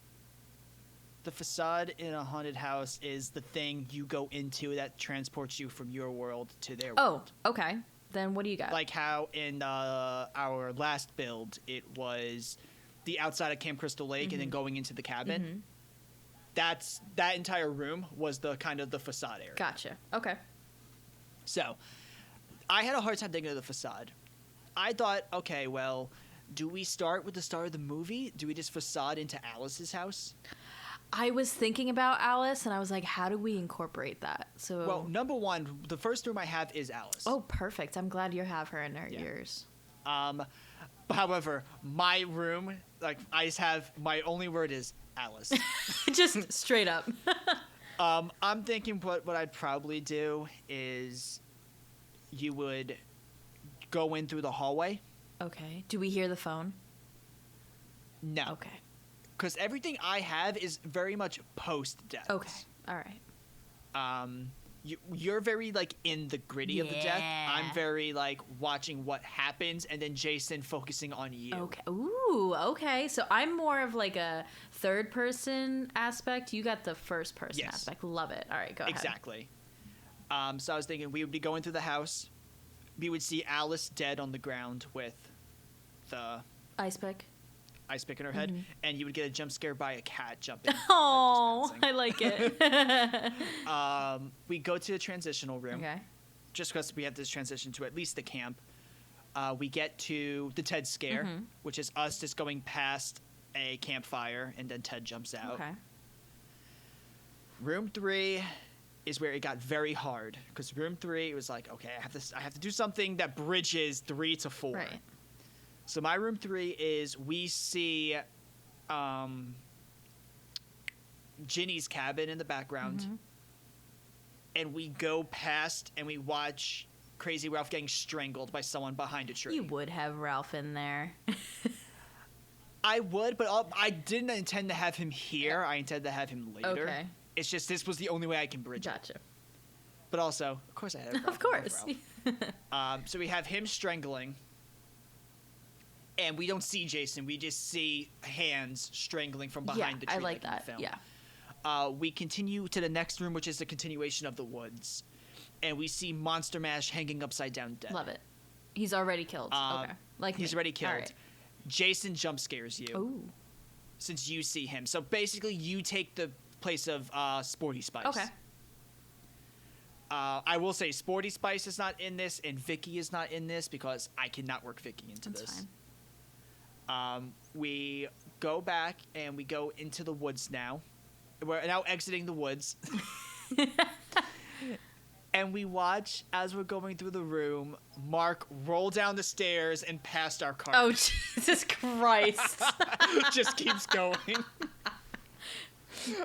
The facade in a haunted house is the thing you go into that transports you from your world to their Oh, world. okay. Then what do you got? Like how in our last build, it was the outside of Camp Crystal Lake and then going into the cabin. That entire room was the kind of the facade area. Gotcha. Okay. So, I had a hard time thinking of the facade. I thought, okay, well, do we start with the start of the movie? Do we just facade into Alice's house? I was thinking about Alice, and I was like, how do we incorporate that? So, Well, number one, the first room I have is Alice. oh, perfect. I'm glad you have her in yours. However, my room, like, I just have, my only word is Alice. Just straight up. I'm thinking what I'd probably do is you would go in through the hallway. Okay. Do we hear the phone? No. Okay. Because everything I have is very much post-death. Okay. All right. You're very, like, in the gritty of the death. Yeah. I'm very, like, watching what happens and then Jason focusing on you. Okay. Ooh, okay. So I'm more of like a third person aspect. You got the first person Yes. aspect. Love it. All right, go ahead. Exactly. So I was thinking we would be going through the house. We would see Alice dead on the ground with the Ice pick. ice pick in her head, and you would get a jump scare by a cat jumping. Oh, like, I just like it. we go to the transitional room. Okay. Just because we have this transition to at least the camp. We get to the Ted scare, which is us just going past a campfire, and then Ted jumps out. Okay. Room 3 is where it got very hard, because room 3 it was like, okay, I have to do something that bridges 3 to 4. Right. So my room 3 is we see Ginny's cabin in the background, and we go past and we watch Crazy Ralph getting strangled by someone behind a tree. You would have Ralph in there. I would, but I didn't intend to have him here. I intended to have him later. Okay. It's just this was the only way I can bridge it. Gotcha. But also, of course I had Ralph. Of course. So we have him strangling, and we don't see Jason. We just see hands strangling from behind the tree. I like in that. the film. Yeah. We continue to the next room, which is the continuation of the woods, and we see Monster Mash hanging upside down dead. Love it. He's already killed. Okay. Like He's me. already killed. All right. Jason jump scares you Ooh. since you see him. So basically, you take the place of Sporty Spice. Okay. I will say Sporty Spice is not in this, and Vicky is not in this because I cannot work Vicky into That's this. fine. We go back and we go into the woods now. We're now exiting the woods. And we watch, as we're going through the room, Mark roll down the stairs and past our car. Oh, Jesus Christ. Just keeps going.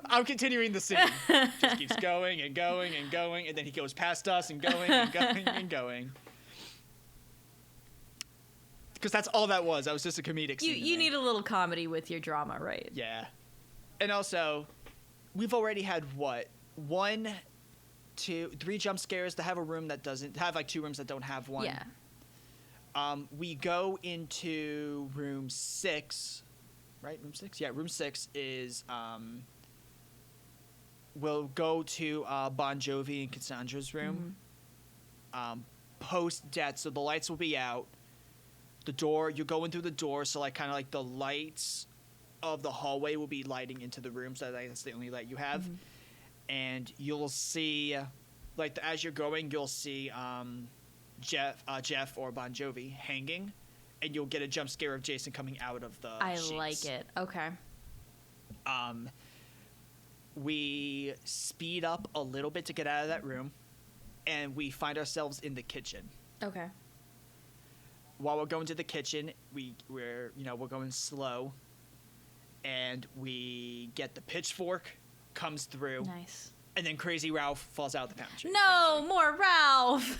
I'm continuing the scene. Just keeps going and going and going, and then he goes past us and going and going and going. Because that's all that was. That was just a comedic scene. You need a little comedy with your drama, right? Yeah. And also, we've already had what? 1, 2, 3 jump scares to have a room that doesn't have, like 2 rooms that don't have one. Yeah. We go into room 6, right? Room 6? Yeah, room 6 is, we'll go to Bon Jovi and Cassandra's room. Post-death, so the lights will be out. The door, you're going through the door, so like kind of like the lights of the hallway will be lighting into the room, so that's the only light you have. And you'll see, like as you're going, you'll see Jeff or Bon Jovi hanging, and you'll get a jump scare of Jason coming out of the sheets. like it. Okay. We speed up a little bit to get out of that room, and we find ourselves in the kitchen. Okay. While we're going to the kitchen, we're going slow, and we get the pitchfork comes through, Nice. and then Crazy Ralph falls out of the pantry. No, more Ralph.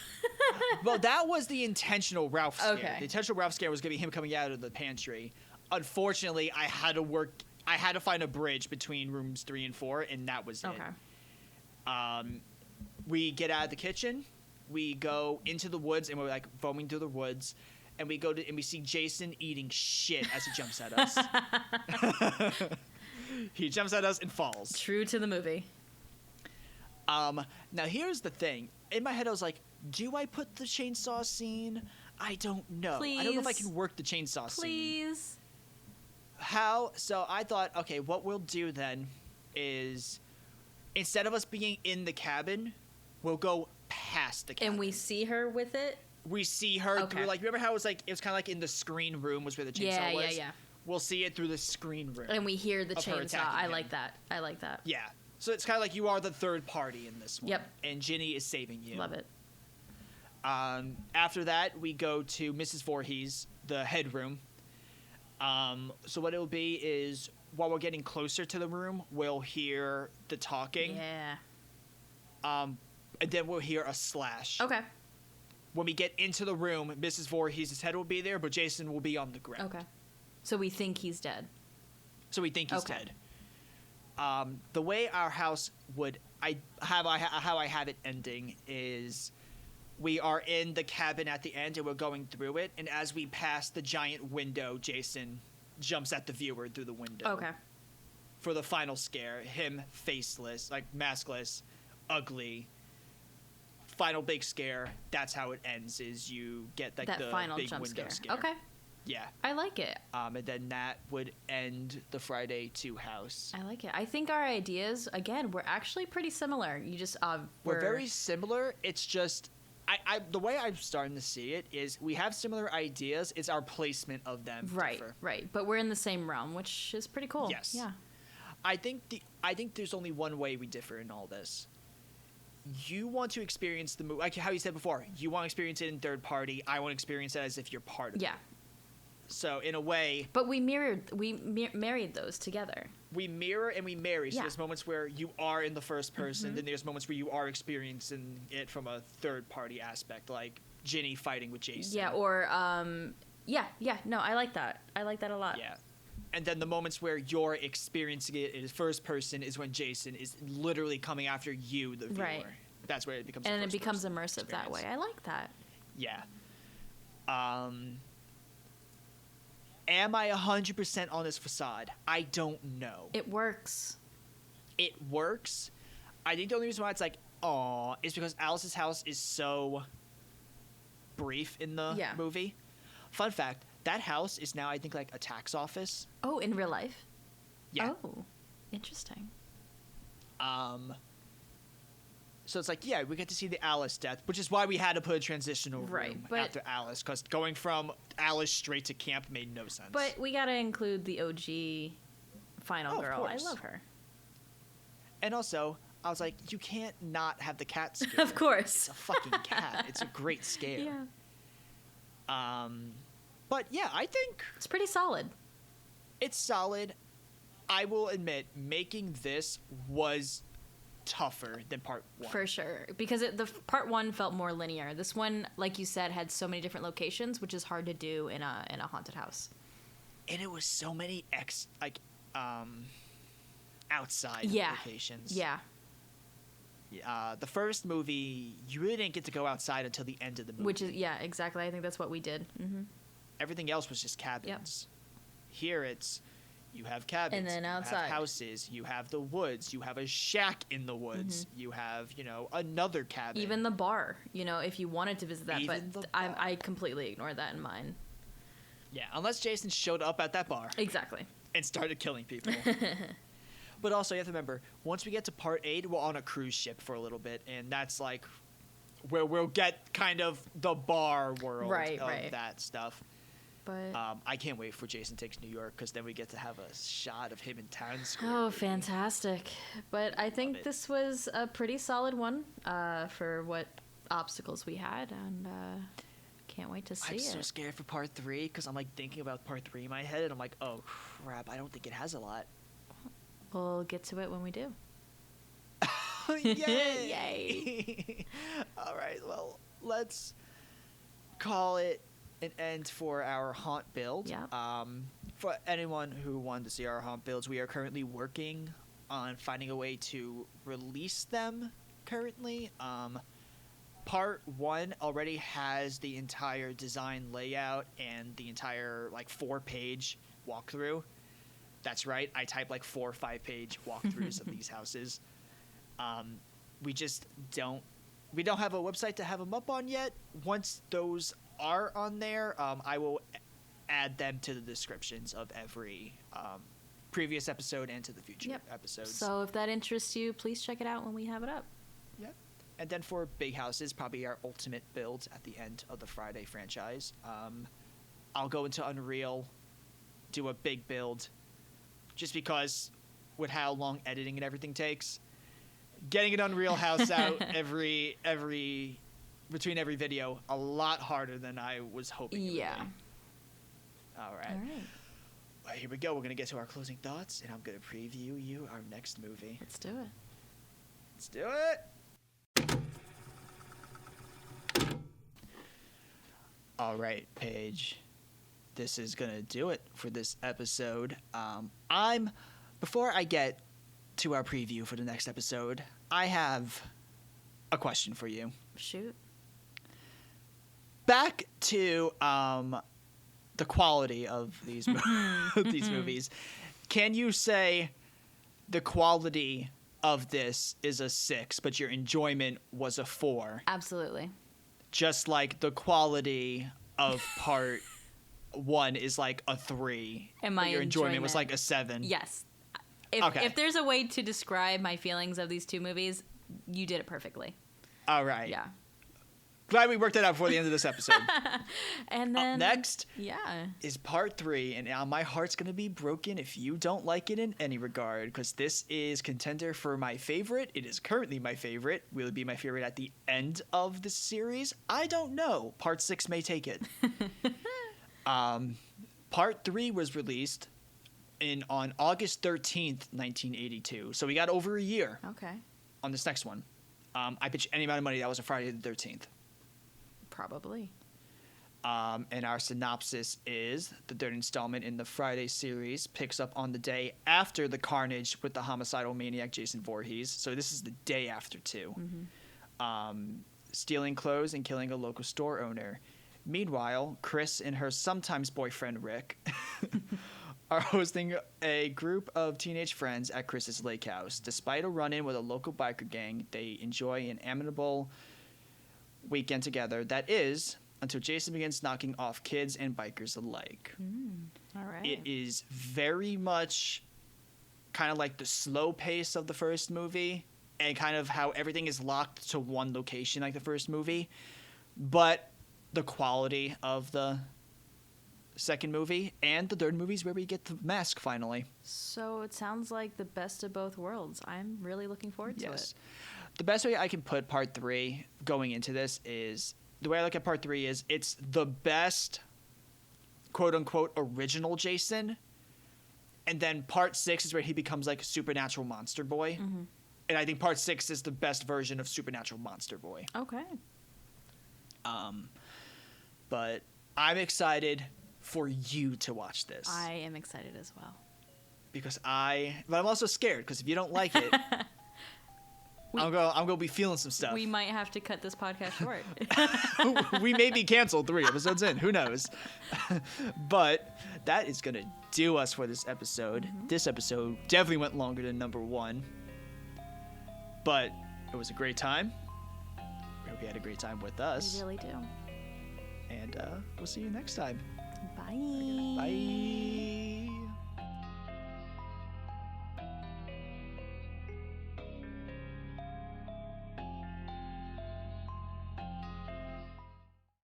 Well, that was the intentional Ralph scare. Okay. The intentional Ralph scare was going to be him coming out of the pantry. Unfortunately, I had to work I had to find a bridge between rooms 3 and 4, and that was it. Okay. We get out of the kitchen, we go into the woods, and we're like roaming through the woods, and we go to and we see Jason eating shit as he jumps at us. He jumps at us and falls. True to the movie. Now here's the thing. In my head, I was like, do I put the chainsaw scene? I don't know. Please. I don't know if I can work the chainsaw scene. Please. How? So I thought, okay, what we'll do then is instead of us being in the cabin, we'll go past the cabin. And we see her with it? We see her Okay. through, like, remember how it was like, it was kind of like in the screen room was where the chainsaw was? Yeah. We'll see it through the screen room. And we hear the Of her chainsaw. attacking I him. like that. I like that. Yeah. So it's kind of like you are the third party in this one. Yep. And Ginny is saving you. Love it. After that, we go to Mrs. Voorhees, the headroom. So what it'll be is while we're getting closer to the room, we'll hear the talking. Yeah. And then we'll hear a slash. Okay. When we get into the room, Mrs. Voorhees' head will be there, but Jason will be on the ground. Okay. So we think he's dead. So we think he's Okay. dead. The way our house would, how I have it ending is we are in the cabin at the end and we're going through it, and as we pass the giant window, Jason jumps at the viewer through the window. Okay. For the final scare, him faceless, like maskless, ugly. Final big scare. That's how it ends. Is you get like That the final big jump window scare. Okay. Yeah. I like it. And then that would end the Friday 2 house. I like it. I think our ideas, again, were actually pretty similar. You just We're very similar. It's just the way I'm starting to see it is we have similar ideas. It's our placement of them. right, differ. right. But we're in the same realm, which is pretty cool. Yes. Yeah. I think there's only one way we differ in all this. You want to experience the movie, like how you said before. You want to experience it in third party. I want to experience it as if you're part of it. Yeah. So in a way, But we married those together. we mirror and we marry. So Yeah. there's moments where you are in the first person, then there's moments where you are experiencing it from a third party aspect, like Ginny fighting with Jason. Yeah, or yeah. No, I like that. I like that a lot. Yeah. And then the moments where you're experiencing it in first person is when Jason is literally coming after you, the viewer. Right. That's where it becomes. And a it becomes first-person immersive that way. experience. I like that. Yeah. Am I 100% on this facade? I don't know. It works. It works. I think the only reason why it's like, aw, is because Alice's house is so brief in the Yeah. movie. Fun fact, that house is now, I think, like a tax office. Oh, in real life? Yeah. Oh, interesting. So it's like, yeah, we get to see the Alice death, which is why we had to put a transitional room Right, but- after Alice, because going from Alice straight to camp made no sense. But we gotta include the OG final Oh, of girl. I course. love her. And also, I was like, you can't not have the cat scare. Of course. It's a fucking cat. It's a great scare. Yeah. But yeah, I think It's pretty solid. it's solid. I will admit, making this was tougher than part 1. For sure. Because the part 1 felt more linear. This one, like you said, had so many different locations, which is hard to do in a haunted house. And it was so many outside Yeah. locations. Yeah. The first movie, you really didn't get to go outside until the end of the movie. Which is, yeah, exactly. I think that's what we did. Mm-hmm. Everything else was just cabins. Here it's, you have cabins. And then You outside. have houses. You have the woods. You have a shack in the woods. You have, another cabin. Even the bar, if you wanted to visit that. Even But the bar. I completely ignored that in mine. Yeah, unless Jason showed up at that bar Exactly. and started killing people. But also, you have to remember, once we get to part 8, we're on a cruise ship for a little bit, and that's like where we'll get kind of the bar world Right, of right. that stuff. But I can't wait for Jason Takes New York, because then we get to have a shot of him in Times Square. oh, fantastic. But I think it. this was a pretty solid one for what obstacles we had, and can't wait to see I'm it. so scared for part 3, because I'm like thinking about part 3 in my head, and I'm like, oh crap, I don't think it has a lot. We'll get to it when we do. Yay! Yay. All right, well, let's call it an end for our haunt build. Yeah. for anyone who wanted to see our haunt builds, we are currently working on finding a way to release them currently. Part 1 already has the entire design layout and the entire 4-page walkthrough. That's right, I type 4 or 5 page walkthroughs of these houses. We just don't have a website to have them up on yet. Once those are on there, I will add them to the descriptions of every previous episode and to the future episodes. So if that interests you, please check it out when we have it up. Yep. And then for big houses, probably our ultimate build at the end of the Friday franchise. I'll go into Unreal, do a big build, just because with how long editing and everything takes, getting an Unreal house out between every video, a lot harder than I was hoping it would be. All right. Well, here we go. We're going to get to our closing thoughts, and I'm going to preview you our next movie. Let's do it. Let's do it. All right, Paige. This is going to do it for this episode. Before I get to our preview for the next episode, I have a question for you. Shoot. Back to the quality of these these movies. Can you say the quality of this is a 6, but your enjoyment was a 4? Absolutely. Just like the quality of part 1 is a 3, and but your enjoyment was a 7. Yes. If there's a way to describe my feelings of these two movies, you did it perfectly. All right. Yeah. Glad we worked that out before the end of this episode. And then up next is part 3, and now my heart's going to be broken if you don't like it in any regard, because this is contender for my favorite. It is currently my favorite. Will it be my favorite at the end of the series? I don't know. Part 6 may take it. Part 3 was released on August 13th, 1982. So we got over a year on this next one. I bet you any amount of money that was a Friday the 13th. Probably. And our synopsis is the third installment in the Friday series picks up on the day after the carnage with the homicidal maniac Jason Voorhees. So this is the day after, too. Stealing clothes and killing a local store owner. Meanwhile, Chris and her sometimes boyfriend Rick are hosting a group of teenage friends at Chris's lake house. Despite a run-in with a local biker gang, they enjoy an amiable weekend together. That is, until Jason begins knocking off kids and bikers alike. All right. It is very much kind of like the slow pace of the first movie, and kind of how everything is locked to one location like the first movie, but the quality of the second movie and the third movie is where we get the mask finally. So it sounds like the best of both worlds. I'm really looking forward to it. The best way I can put part 3 going into this is, the way I look at part 3 is it's the best quote unquote original Jason, and then part 6 is where he becomes like a supernatural monster boy. And I think part 6 is the best version of supernatural monster boy. Okay. But I'm excited for you to watch this. I am excited as well. But I'm also scared, because if you don't like it, I'm gonna be feeling some stuff. We might have to cut this podcast short. We may be canceled 3 episodes in. Who knows? But that is gonna do us for this episode. This episode definitely went longer than number 1. But it was a great time. We hope you had a great time with us. We really do. And we'll see you next time. Bye. Bye.